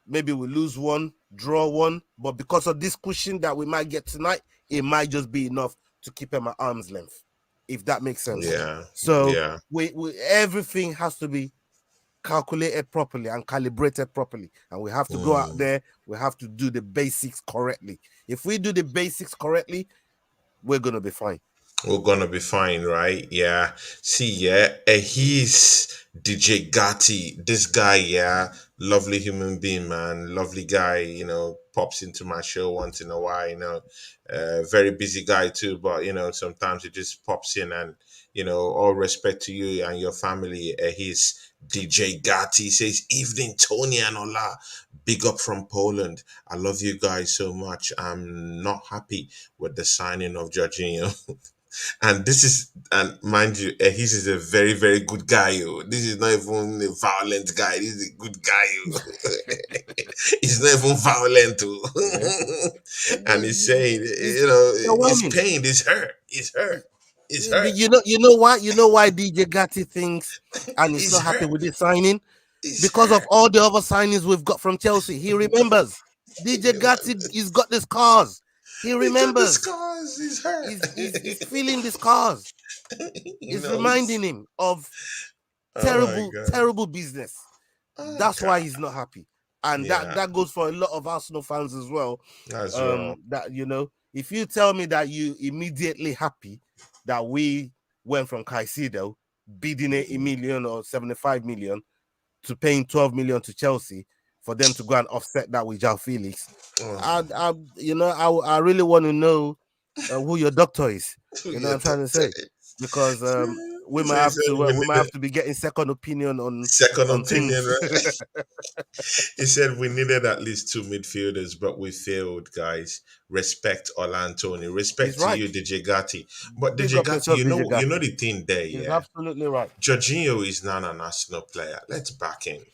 S2: maybe we lose one, draw one, but because of this cushion that we might get tonight, it might just be enough to keep him at arm's length, if that makes sense.
S1: Yeah.
S2: So
S1: Yeah.
S2: we everything has to be calculated properly and calibrated properly, and we have to go out
S1: Mm.
S2: there. We have to do the basics correctly. If we do the basics correctly, we're gonna be fine.
S1: We're gonna be fine, right? Yeah. See, yeah, he's DJ Gatti. This guy, yeah, lovely human being, man. Lovely guy. Pops into my show once in a while. Very busy guy too, but sometimes he just pops in, and all respect to you and your family. He's DJ Gatti says, "Evening, Tony and Ola. Big up from Poland. I love you guys so much. I'm not happy with the signing of Jorginho." And mind you, he's is a very, very good guy. Yo. This is not even a violent guy. This is a good guy. Yo. He's not even violent.
S2: Yeah,
S1: Yo. And he's saying,
S2: it's
S1: he's
S2: overwhelming.
S1: pained. He's hurt. He's hurt. He's hurt.
S2: You know why DJ Gatti thinks and is so
S1: He's
S2: happy
S1: hurt.
S2: with this signing?
S1: He's
S2: Because of
S1: hurt.
S2: all the other signings we've got from Chelsea. He remembers. DJ Gatti, he's got the scars. He
S1: He got the
S2: remembers.
S1: scars. He's hurt.
S2: He's feeling the scars.
S1: He
S2: It's
S1: knows.
S2: reminding him of
S1: Oh my
S2: terrible,
S1: god.
S2: terrible business.
S1: Oh
S2: That's why
S1: god.
S2: he's not happy. And that
S1: Yeah.
S2: that goes for a lot of Arsenal fans as well.
S1: As well.
S2: That if you tell me that you immediately happy that we went from Caicedo bidding 80 million or 75 million to paying 12 million to Chelsea for them to go and offset that with JoaoFelix, I really want to know who your doctor is. You know what I'm trying to say? Because we
S1: So
S2: might
S1: he
S2: have
S1: said
S2: to
S1: we
S2: we might
S1: needed
S2: have to be getting second opinion
S1: second
S2: on
S1: opinion,
S2: things.
S1: right? He said we needed at least two midfielders, but we failed, guys. Respect Ola Tony.
S2: He's
S1: Respect to
S2: right.
S1: you, DJ Gatti. But
S2: Big
S1: DJ
S2: up
S1: Gatti,
S2: yourself, DJ
S1: you know
S2: Gatti.
S1: the thing there,
S2: He's
S1: yeah.
S2: absolutely right.
S1: Jorginho is not an Arsenal player. Let's back him.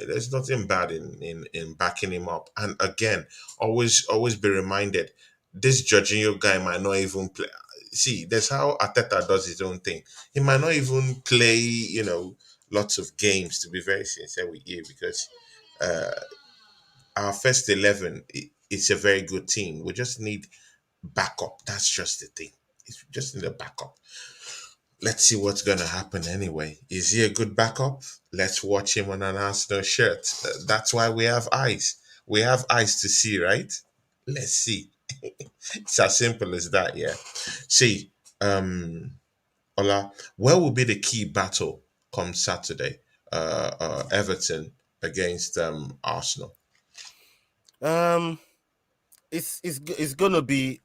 S1: There's nothing bad in backing him up. And again, always be reminded, this Jorginho guy might not even play. See, that's how Arteta does his own thing. He might not even play, lots of games. To be very sincere with you, because our first 11 it's a very good team. We just need backup. That's just the thing. It's just need a backup. Let's see what's going to happen anyway. Is he a good backup? Let's watch him on an Arsenal shirt. That's why we have eyes. We have eyes to see, right? Let's see. It's as simple as that, yeah. See, Ola, where will be the key battle come Saturday? Everton against Arsenal.
S2: Um, it's gonna be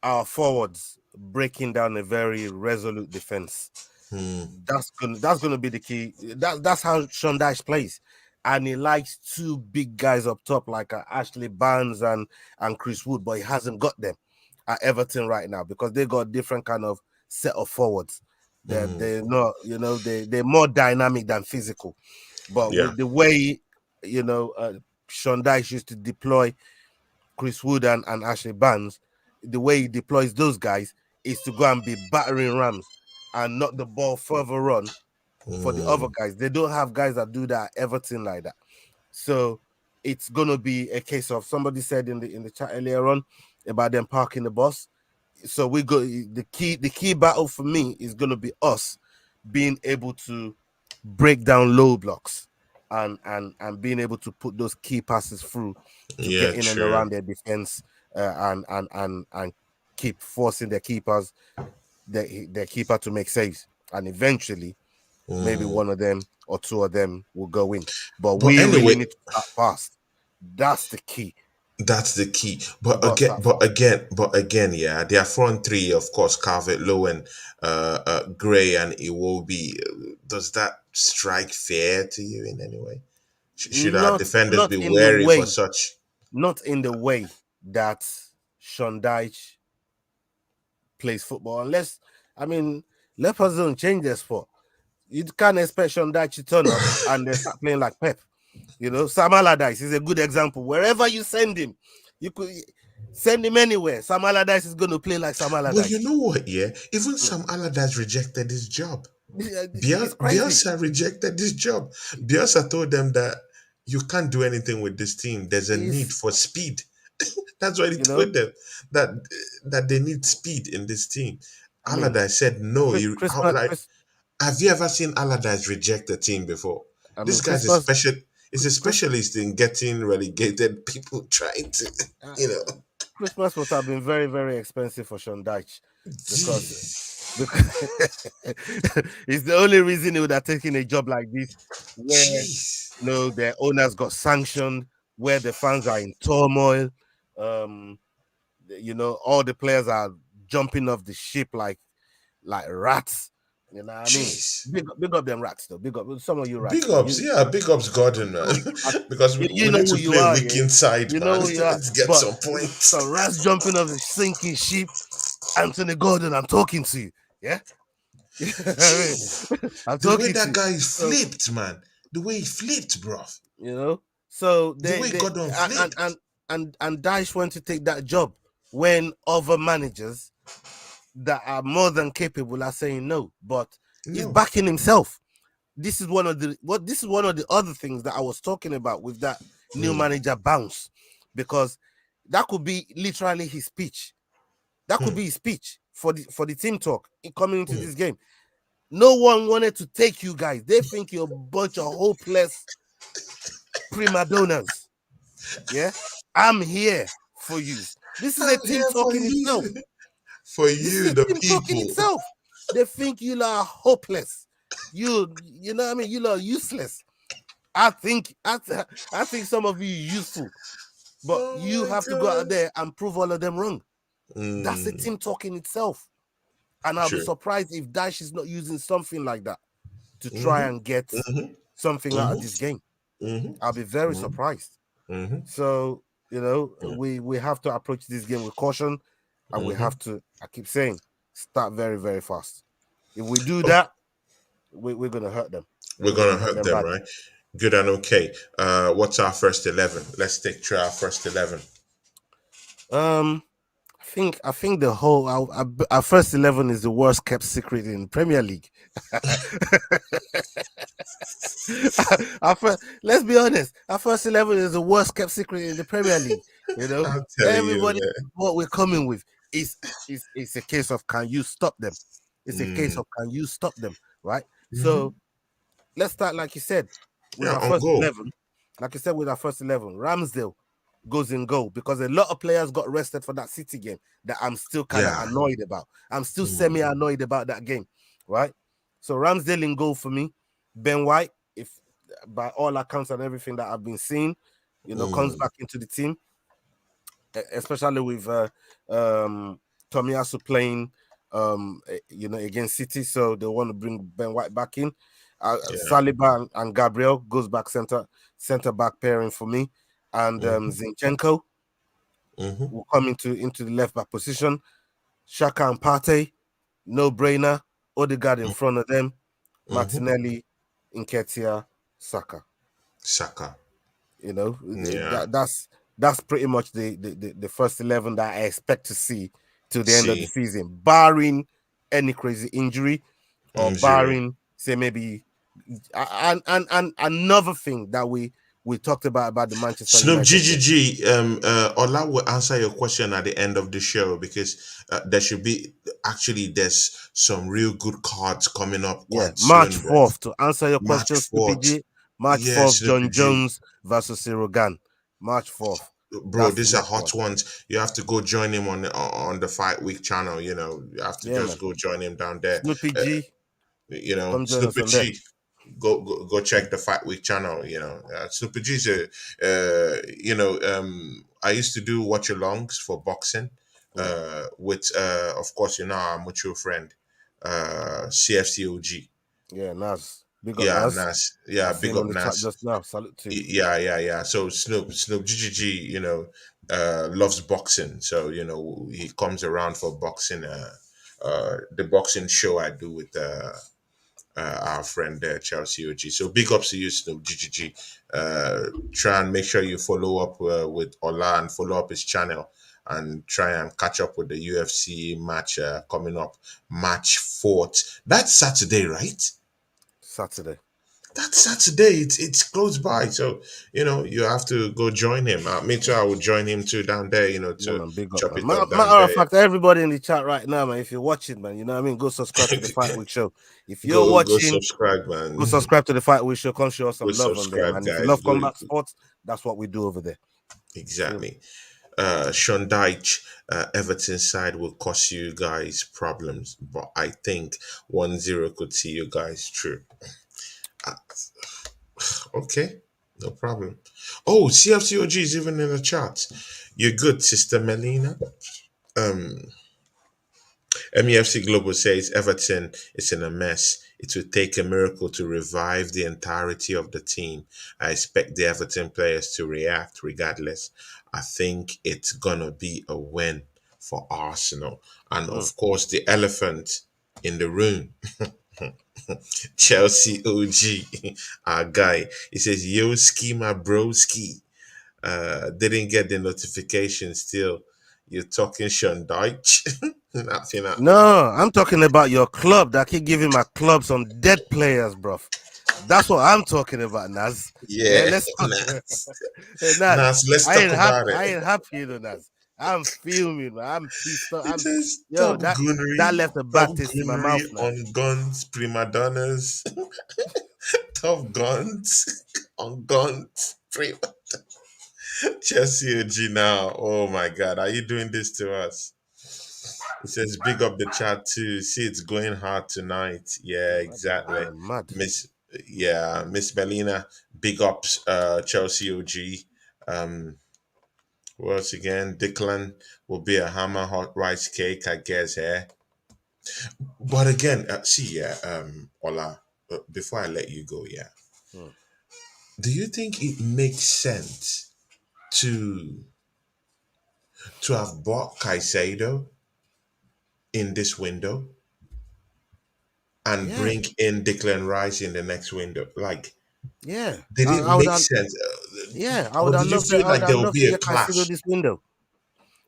S2: our forwards breaking down a very resolute defense. That's gonna be the key. That's how Sean Dyche plays, and he likes two big guys up top like Ashley Barnes and Chris Wood, but he hasn't got them at Everton right now because they got different kind of set of forwards. They're not, they're more dynamic than physical. But
S1: Yeah.
S2: with the way Sean Dyche used to deploy Chris Wood and Ashley Barnes, the way he deploys those guys is to go and be battering rams and knock the ball further on for the other guys. They don't have guys that do that at Everton like that. So it's gonna be a case of, somebody said in the chat earlier on about them parking the bus. So we go, the key battle for me is gonna be us being able to break down low blocks and being able to put those key passes through to
S1: Yeah,
S2: get in and
S1: true.
S2: around their defense, and keep forcing their keepers, their keeper to make saves, and eventually maybe one of them or two of them will go in. But
S1: But
S2: we really
S1: anyway,
S2: need to start fast. That's the key.
S1: that's the key.
S2: We
S1: But
S2: got to
S1: again,
S2: start
S1: but
S2: fast.
S1: again, but again, yeah, their front three, of course, Calvert Lewin, Gray, and Iwobi. Does that strike fair to you in any way? Should our
S2: Not
S1: defenders
S2: not
S1: be
S2: in the
S1: wary for
S2: way,
S1: such?
S2: not in the way that Sean Dyche plays football. Unless, I mean, Leopards don't change their sport. You can't expect Sean Dyche to turn up and they start playing like Pep. Sam Allardyce is a good example. Wherever you send him, you could send him anywhere. Sam Allardyce is going to play like Sam
S1: But you
S2: Allardyce.
S1: know what? Yeah, even
S2: Mm.
S1: Sam Allardyce rejected his job.
S2: It's crazy.
S1: Bielsa rejected this job. Bielsa told them that you can't do anything with this team. There's a need
S2: It's,
S1: for speed. That's why he
S2: you know,
S1: told them that they need speed in this team.
S2: I mean,
S1: Allardyce said no. He
S2: Christmas,
S1: outright. Have you ever seen Allardyce reject a team before?
S2: I
S1: This
S2: mean,
S1: guy's a
S2: Christmas,
S1: special. Is a
S2: Chris,
S1: specialist in getting relegated people trying to,
S2: uh,
S1: you know.
S2: Christmas would have been very, very expensive for Sean Dyche because
S1: Jeez,
S2: because it's the only reason he would have taken a job like this, where
S1: jeez,
S2: their owners got sanctioned, where the fans are in turmoil. All the players are jumping off the ship like rats. You know what I mean?
S1: jeez.
S2: Big up them rats though. Big up some of you rats
S1: Big
S2: though.
S1: ups, yeah, big ups, Gordon, man. because
S2: You
S1: we
S2: know
S1: need
S2: who
S1: to
S2: you
S1: play
S2: are,
S1: weak
S2: yeah.
S1: inside,
S2: You know
S1: man.
S2: who you are.
S1: Let's get
S2: But
S1: some points.
S2: some rats jumping off the sinking ship. Anthony Gordon, I'm talking to you. Yeah. I
S1: Jeez,
S2: mean, I'm
S1: the way
S2: talking to
S1: that
S2: you.
S1: guy is
S2: So,
S1: flipped, man. The way he flipped, bro.
S2: So
S1: The
S2: they
S1: way Gordon
S2: and
S1: flipped.
S2: Daesh went to take that job when other managers that are more than capable are saying no, but he's
S1: No.
S2: backing himself. This is one of the other things that I was talking about with that new manager bounce, because that could be literally his speech. That could be his speech for the team talk coming into this game. No one wanted to take you guys. They think you're a bunch of hopeless prima donnas. Yeah, I'm here for you. This is a
S1: I'm
S2: team
S1: here for
S2: talking itself.
S1: you. For
S2: This is
S1: you,
S2: a
S1: the
S2: team talking
S1: people.
S2: itself. They think you are hopeless. You know what I mean? You are useless. I think some of you are useful, but
S1: Oh
S2: you
S1: my
S2: have to go out
S1: god.
S2: there and prove all of them wrong. That's the team talking itself. And I'll be
S1: True.
S2: surprised if Daesh is not using something like that to try and get something out of this game. I'll be very surprised. So, we have to approach this game with caution, and we have to, I keep saying, start very, very fast. If we do that, we're going to hurt them.
S1: We're
S2: We're going
S1: gonna
S2: to hurt
S1: hurt
S2: them
S1: them,
S2: badly.
S1: right? Good and okay. What's our first 11? Let's take through our first 11.
S2: I think the whole our first 11 is the worst kept secret in Premier League. Let's be honest, our first 11 is the worst kept secret in the Premier League.
S1: I'm telling you,
S2: Everybody,
S1: man.
S2: what we're coming with is it's a case of, can you stop them? It's a case of, can you stop them, right? So let's start, like you said, with
S1: Yeah,
S2: our
S1: on
S2: first
S1: goal.
S2: 11. Like you said, with our first 11, Ramsdale goes in goal, because a lot of players got rested for that City game that I'm still kind of
S1: Yeah.
S2: annoyed about. I'm still semi-annoyed about that game, right? So Ramsdale in goal for me. Ben White, if by all accounts and everything that I've been seeing, comes back into the team, especially with Tomiyasu playing against City, so they want to bring Ben White back in.
S1: Yeah.
S2: Saliba and Gabriel goes back center back pairing for me, and Zinchenko will come into the left back position. Shaka and Partey, no brainer. Odegaard in front of them. Martinelli, Nketiah, Saka.
S1: Saka. Yeah.
S2: That's pretty much the first 11 that I expect to see till the end of the
S1: See,
S2: season, barring any crazy injury or
S1: injury.
S2: barring, say, maybe and another thing that we talked about the Manchester
S1: Snoop
S2: United game.
S1: GGG, Ola will answer your question at the end of the show because there should be there's some real good cards coming up
S2: Yeah,
S1: quite
S2: March
S1: soon, bro.
S2: 4th to answer your
S1: March
S2: question, Snoopy
S1: 4th.
S2: G. March
S1: Yeah,
S2: 4th,
S1: Snoopy
S2: John
S1: G.
S2: Jones versus Sirogan. March 4th.
S1: Bro,
S2: That's the
S1: these are
S2: next one.
S1: hot ones. You have to go join him on the Fight Week channel. You have to
S2: Yeah, man.
S1: just go join him down there.
S2: Snoopy G, come join us
S1: Snoopy
S2: on there.
S1: G. Go check the Fight Week channel. Snoopy G's I used to do watch alongs for boxing, with of course our mutual friend, CFCOG.
S2: Yeah, Naz. Big up
S1: Yeah,
S2: Naz.
S1: Nas.
S2: I
S1: Yeah,
S2: see
S1: big
S2: him
S1: up
S2: on the chat
S1: Nas.
S2: just now. Salute to him.
S1: Yeah. So Snoop GGG, loves boxing. So he comes around for boxing. The boxing show I do with our friend Chelsea OG. So big ups to you, Snoop GGG. Try and make sure you follow up with Ola and follow up his channel and try and catch up with the UFC match coming up, March 4th. That's Saturday, right?
S2: Saturday.
S1: That's Saturday. It's close by, so you have to go join him. Me too. I would join him too down there.
S2: Yeah,
S1: To
S2: man, big up,
S1: chop
S2: man.
S1: it up down
S2: Matter of
S1: there.
S2: fact, everybody in the chat right now, man, if you're watching, man, you know what I mean, go subscribe to the Fight Week Show. If you're
S1: Go
S2: watching,
S1: subscribe, man.
S2: go subscribe to the Fight Week Show. Come show us
S1: Go
S2: some love on there,
S1: subscribe,
S2: man. If you
S1: guys.
S2: love
S1: Go
S2: combat sports, that's what we do over there.
S1: exactly. Sean Dyche, Everton side will cause you guys problems, but I think 1-0 could see you guys through. Okay, no problem. Oh, CFCOG is even in the chat. You're good, Sister Melina. MEFC Global says Everton is in a mess. It will take a miracle to revive the entirety of the team. I expect the Everton players to react regardless. I think it's gonna be a win for Arsenal. And of course, the elephant in the room, Chelsea OG, our guy. He says, Yo ski my broski. Didn't get the notification still. You're talking Sean Dyche. Nothing.
S2: No, I'm talking about your club that keep giving my club some dead players, bro. That's what I'm talking about, Naz. Yeah,
S1: Yeah,
S2: let's talk.
S1: Nas.
S2: Hey, Naz,
S1: Nas, let's talk about
S2: I
S1: it.
S2: ain't happy, Naz. I'm fuming, man. I'm pissed off.
S1: It says
S2: Yo, that left a
S1: top
S2: bad taste in my
S1: goonery
S2: mouth, man.
S1: on guns, prima donnas, tough guns on guns, prima. Chelsea OG now. Oh my God, are you doing this to us? It says big up the chat too. See, it's going hard tonight. Yeah, exactly.
S2: I'm mad.
S1: Miss Melina, big ups, Chelsea OG. Once again, Declan will be a hammer hot rice cake, I guess, eh? But again, Ola, before I let you go, yeah,
S2: Hmm.
S1: do you think it makes sense to have bought Caicedo in this window and
S2: Yeah,
S1: bring in DeclanRice in the next window? Like,
S2: yeah.
S1: did it
S2: I would
S1: make
S2: have.
S1: sense?
S2: Yeah, I
S1: Or
S2: would have
S1: did you
S2: loved.
S1: feel
S2: I would
S1: like
S2: have
S1: there would
S2: loved
S1: be
S2: to
S1: a
S2: get Caicedo
S1: clash?
S2: this window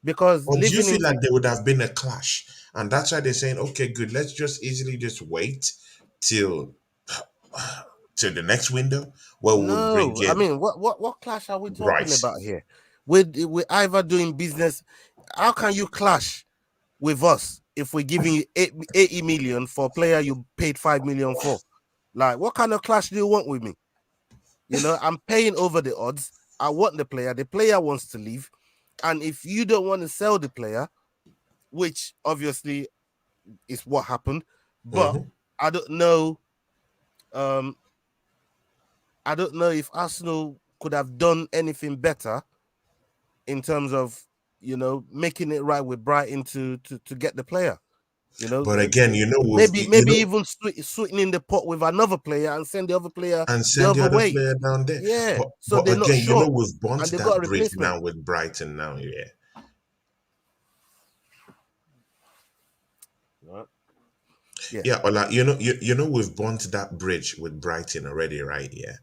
S2: because
S1: Or do you
S2: living
S1: feel
S2: into
S1: like there would have been a clash? And that's why they're saying, okay, good, let's just easily just wait till the next window where we would bring
S2: no. I
S1: in
S2: mean, what clash are we talking
S1: Rice.
S2: about here? With either doing business. How can you clash with us if we're giving you 80 million for a player you paid 5 million for? Like, what kind of clash do you want with me? I'm paying over the odds. I want the player wants to leave, and if you don't want to sell the player, which obviously is what happened, but
S1: Mhm.
S2: I don't know. I don't know if Arsenal could have done anything better in terms of making it right with Brighton to get the player. You know,
S1: But again,
S2: maybe even sweetening the pot with another player and send the other player
S1: and
S2: the
S1: send the
S2: other
S1: other
S2: way.
S1: player down there.
S2: Yeah, so
S1: But
S2: they're not
S1: again,
S2: short
S1: we've burnt
S2: and they got a
S1: that bridge
S2: replacement.
S1: now with Brighton now, yeah.
S2: Right. Yeah.
S1: Yeah, Ola, we've burnt that bridge with Brighton already, right? Yeah.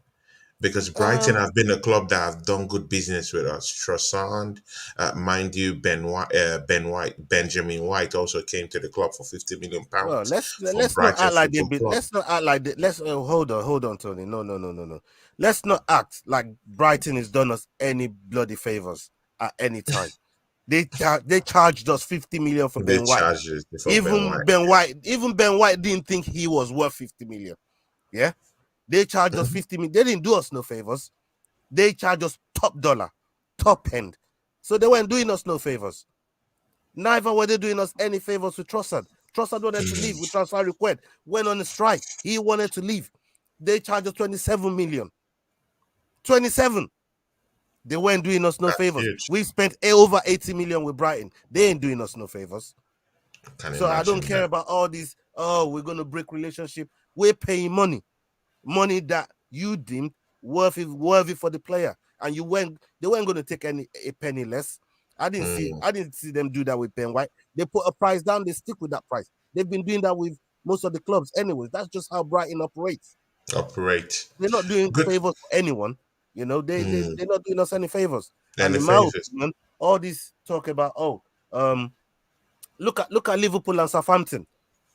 S1: Because Brighton
S2: Um.
S1: have been a club that have done good business with us. Trossard, mind you, Benjamin White also came to the club for
S2: Well,
S1: £50 million from
S2: let's not
S1: Brighton
S2: act like they
S1: Football
S2: be.
S1: Club.
S2: Let's not act like that. Hold on, Tony. No. Let's not act like Brighton has done us any bloody favors at any time. They charged us 50 million for
S1: They
S2: Ben White.
S1: charged us for Ben White.
S2: Even Ben White didn't think he was worth 50 million. Yeah, they charged us
S1: Mhm.
S2: 50 million. They didn't do us no favors. They charged us top dollar, top end. So they weren't doing us no favors. Neither were they doing us any favors with Trossard. Trossard wanted to leave with transfer request. Went on a strike. He wanted to leave. They charged us 27 million. 27. They weren't doing us no
S1: That's
S2: favors.
S1: huge.
S2: We spent over 80 million with Brighton. They ain't doing us no favors.
S1: Can
S2: So I don't
S1: imagine
S2: care
S1: that.
S2: about all these. Oh, we're gonna break relationship. We're paying money that you deemed worthy for the player, and they weren't gonna take a penny less. I didn't see them do that with Ben White. They put a price down, they stick with that price. They've been doing that with most of the clubs anyways. That's just how Brighton operates.
S1: Operate.
S2: They're not doing
S1: Good.
S2: favors for anyone. You know, they're not doing us any favors. And
S1: And the
S2: in my
S1: favors.
S2: opinion, all this talk about look at Liverpool and Southampton.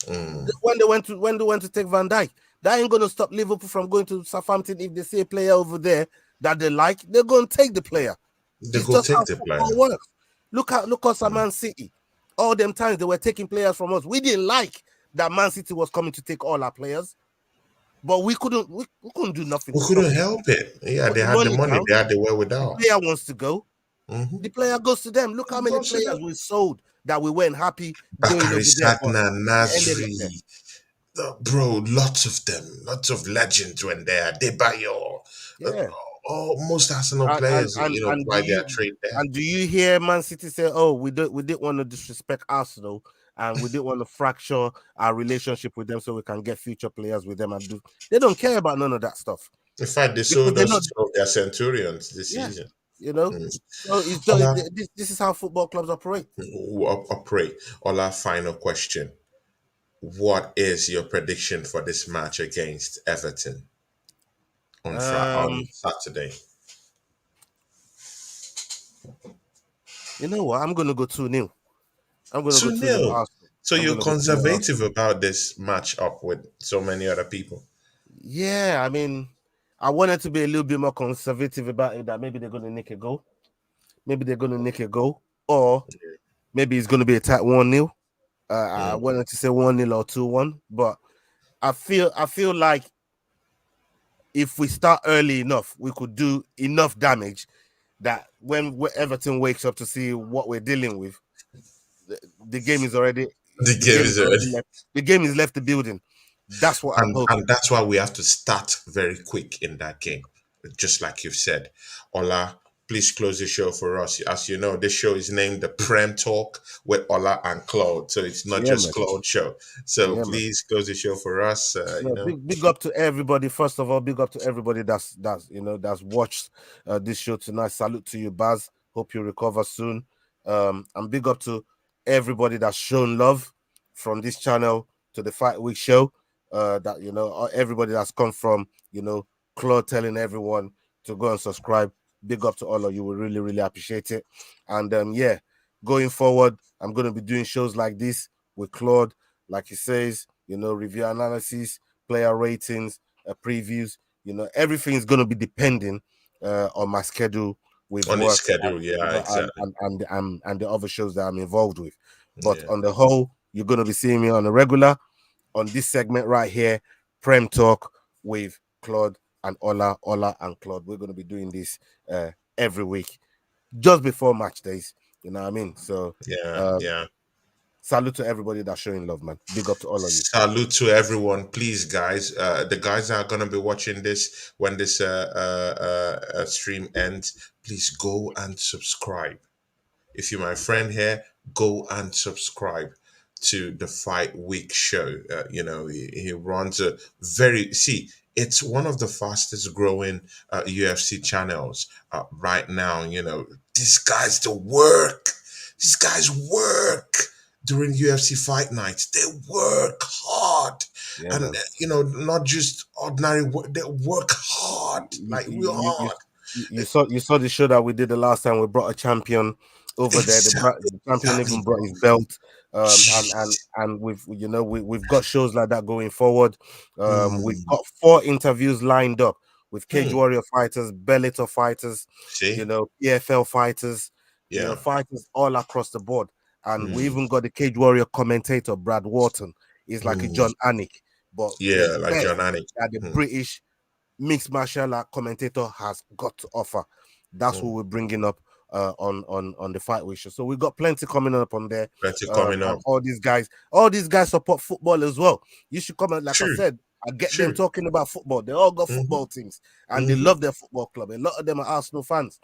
S2: When they went to take Van Dijk, that ain't gonna stop Liverpool from going to Southampton. If they see a player over there that they like, they're gonna take the player.
S1: They
S2: It's
S1: go
S2: just how
S1: take the player.
S2: football works. Look at Man City. All them times they were taking players from us. We didn't like that Man City was coming to take all our players, but we couldn't do nothing
S1: We
S2: to stop
S1: couldn't
S2: it.
S1: help it. Yeah,
S2: Put
S1: they
S2: the
S1: had the
S2: money
S1: money.
S2: down.
S1: They had the
S2: The
S1: wherewithal.
S2: player wants to go.
S1: Mm-hmm.
S2: The player goes to them. Look how many players we sold that we weren't happy going
S1: Bakari
S2: over there for,
S1: Sagna,
S2: and they ended up there.
S1: Nasri, bro, lots of them, lots of legends went there. Debayo,
S2: Yeah.
S1: most Arsenal
S2: And
S1: players,
S2: and and do
S1: ply their
S2: you
S1: trade there.
S2: hear Man City say, "Oh, we didn't want to disrespect Arsenal, and we didn't want to fracture our relationship with them, so we can get future players with them and do." They don't care about none of that stuff
S1: In fact, they
S2: because
S1: sold
S2: they're
S1: us
S2: not.
S1: two of their Centurions this
S2: Yeah,
S1: season.
S2: you know.
S1: Mm.
S2: So it's just,
S1: Ola,
S2: this is how football clubs operate.
S1: operate. Ola, final question. What is your prediction for this match against Everton on
S2: Um,
S1: Saturday?
S2: you know what? I'm gonna go 2-0. I'm gonna go
S1: 2
S2: 2-0
S1: nil.
S2: Arsenal.
S1: So
S2: I'm
S1: you're
S2: gonna go 2-0
S1: conservative
S2: Arsenal.
S1: about this match up with so many other people.
S2: Yeah, I mean, I wanted to be a little bit more conservative about it. That maybe they're gonna nick a goal. Maybe they're gonna nick a goal, or maybe it's gonna be a tight 1-0. I
S1: Mm.
S2: wanted to say 1-0 or 2-1, but I feel like if we start early enough, we could do enough damage that when Everton wakes up to see what we're dealing with, the game is already
S1: The game is already.
S2: left. The game is left the building. That's what I'm
S1: And
S2: hoping.
S1: that's why we have to start very quick in that game, just like you've said. Ola, please close the show for us. As you know, this show is named the Prem Talk with Ola and Claude, so it's not
S2: Yeah,
S1: just
S2: man.
S1: Claude show. So
S2: Yeah, man.
S1: please close the show for us.
S2: No, big up to everybody. First of all, big up to everybody that's watched this show tonight. Salute to you, Baz. Hope you recover soon. And big up to everybody that's shown love from this channel to the Fight Week show. That everybody that's come from Claude telling everyone to go and subscribe. Big up to all of you. We really, really appreciate it. And yeah, going forward, I'm gonna be doing shows like this with Claude, like he says, review analysis, player ratings, previews. Everything is going to be depending on my schedule with
S1: on his
S2: work
S1: schedule. Yeah, exactly.
S2: and the other shows that I'm involved with. But
S1: Yeah.
S2: on the whole, you're going to be seeing me on a regular on this segment right here, Prem Talk with Claude and Ola and Claude. We're going to be doing this every week, just before match days. You know what I mean? So
S1: Yeah.
S2: salute to everybody that's showing love, man. Big up to all of you.
S1: Salute to everyone, please, guys. The guys that are gonna be watching this when this stream ends, please go and subscribe. If you're my friend here, go and subscribe. to the Fight Week show. He runs a very see. It's one of the fastest growing UFC channels right now. These guys, the work. These guys work during UFC fight nights. They work hard,
S2: Yeah,
S1: and
S2: man.
S1: not just ordinary work. They work hard,
S2: You,
S1: like real
S2: you, you,
S1: hard.
S2: you saw the show that we did the last time. We brought a champion over there. The champion
S1: Exactly,
S2: even brought his
S1: bro.
S2: belt. And and
S1: Jeez.
S2: and we've got shows like that going forward. We've
S1: Mm,
S2: got 4 interviews lined up with Cage
S1: hmm.
S2: Warrior fighters, Bellator fighters,
S1: See,
S2: PFL fighters,
S1: yeah.
S2: fighters all across the board. And we
S1: Mm,
S2: even got the Cage Warrior commentator, Brad Wharton. He's like a
S1: mm.
S2: John Anik, but the
S1: Yeah, like John
S2: best
S1: Anik.
S2: that the
S1: Mm,
S2: British mixed martial art commentator has got to offer. That's what
S1: mm.
S2: we're bringing up on the Fight Week show. So we've got plenty coming up on there.
S1: Plenty coming
S2: And
S1: up.
S2: all these guys support football as well. You should come and, like I
S1: True,
S2: said, I get them
S1: true.
S2: talking about football. They all got
S1: Hmm.
S2: football teams and they
S1: Hmm.
S2: love their football club. A lot of them are Arsenal fans,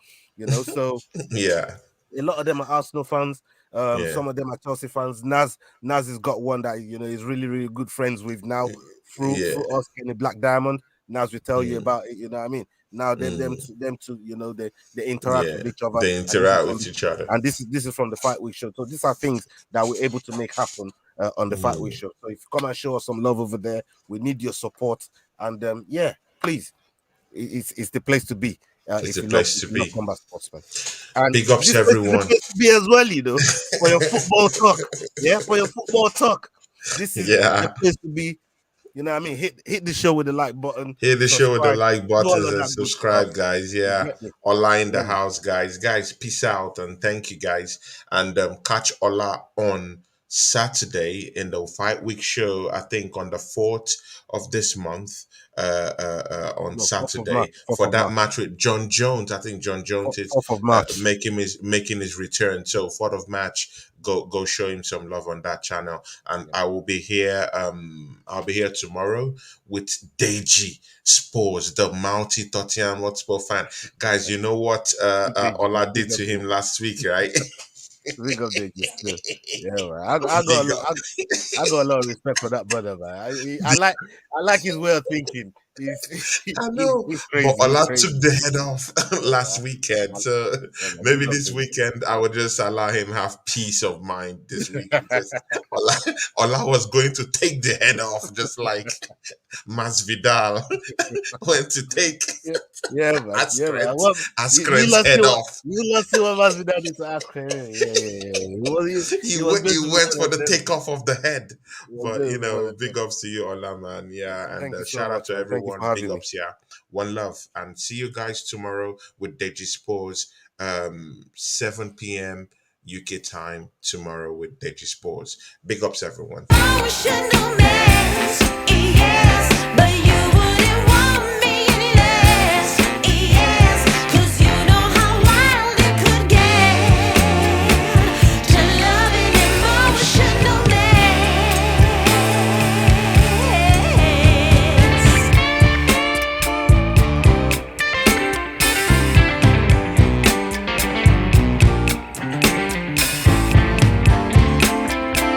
S2: so
S1: Yeah,
S2: a lot of them are Arsenal fans.
S1: yeah,
S2: Some of them are Chelsea fans. Naz has got one that he's really, really good friends with now
S1: yeah.
S2: through us getting the Black Diamond. Naz will tell you
S1: Mm,
S2: about it. You know what I mean? Now
S1: mm,
S2: them two, they interact
S1: yeah.
S2: with each other,
S1: They
S2: and this is
S1: interact
S2: from
S1: with each other.
S2: this is from the Fight Week show. So these are things that we're able to make happen on the Fight Week
S1: Mm,
S2: show. So if you come and show us some love over there, we need your support. And yeah, please, it's the place to be.
S1: it's
S2: If
S1: the
S2: you love
S1: place
S2: if
S1: to
S2: you love
S1: be.
S2: combat sportsmen. And
S1: Big ups
S2: this place is the
S1: everyone.
S2: place to be as well, for your football talk. Yeah, for your football talk. This is the
S1: Yeah.
S2: place to be. You know what I mean? Hit the show with the like button,
S1: Hit the show with the
S2: subscribe,
S1: like
S2: do all
S1: buttons
S2: of
S1: and
S2: that good stuff.
S1: subscribe, guys.
S2: You
S1: Yeah.
S2: get me?
S1: Ola in
S2: Yeah,
S1: the
S2: man.
S1: house, guys. Guys, peace out and thank you, guys. And catch Ola on Saturday in the Fight Week show, I think on the 4th of this month, on
S2: No, 4th of March.
S1: Saturday
S2: 4th
S1: for
S2: of
S1: that
S2: March.
S1: match with John Jones. I think John Jones is
S2: 4th of March.
S1: making his return. So 4th of March, go show him some love on that channel. And
S2: Yeah.
S1: I will be here. I'll be here tomorrow with Deji Spores, the multi Tottenham Hotspur fan. Guys, you know what Ola did
S2: Big up
S1: to him
S2: Deji.
S1: last week, right?
S2: Big up Deji still. Yeah, man. I got
S1: Big up.
S2: I got a lot of respect for that brother, man. I like his way of thinking. He's
S1: I know,
S2: he's
S1: but
S2: crazy. He's
S1: Ola
S2: crazy.
S1: took the head off
S2: Yeah,
S1: last weekend, so
S2: yeah, man.
S1: maybe
S2: Big up
S1: this
S2: Deji.
S1: weekend I will just allow him have peace of mind this week because Ola, Ola was going to take the head off just like Masvidal went to take
S2: Yeah, yeah, man. Yeah, man.
S1: Askren's
S2: What you
S1: Askren's
S2: lost
S1: head
S2: what
S1: off.
S2: you lost what Masvidal did to ask him. Yeah. He was
S1: He
S2: going to
S1: went for
S2: one of
S1: the
S2: them.
S1: takeoff of the head.
S2: He was
S1: But
S2: going to one of them.
S1: big ups to you, Ola, man. Yeah, and
S2: Thank you so
S1: shout out
S2: much,
S1: to
S2: man. Thank you for
S1: everyone. Big
S2: having me.
S1: ups, yeah. One love, and see you guys tomorrow with Deji Spores, 7 p.m. UK time tomorrow with Deji Spores. Big ups, everyone.
S3: Emotional mess.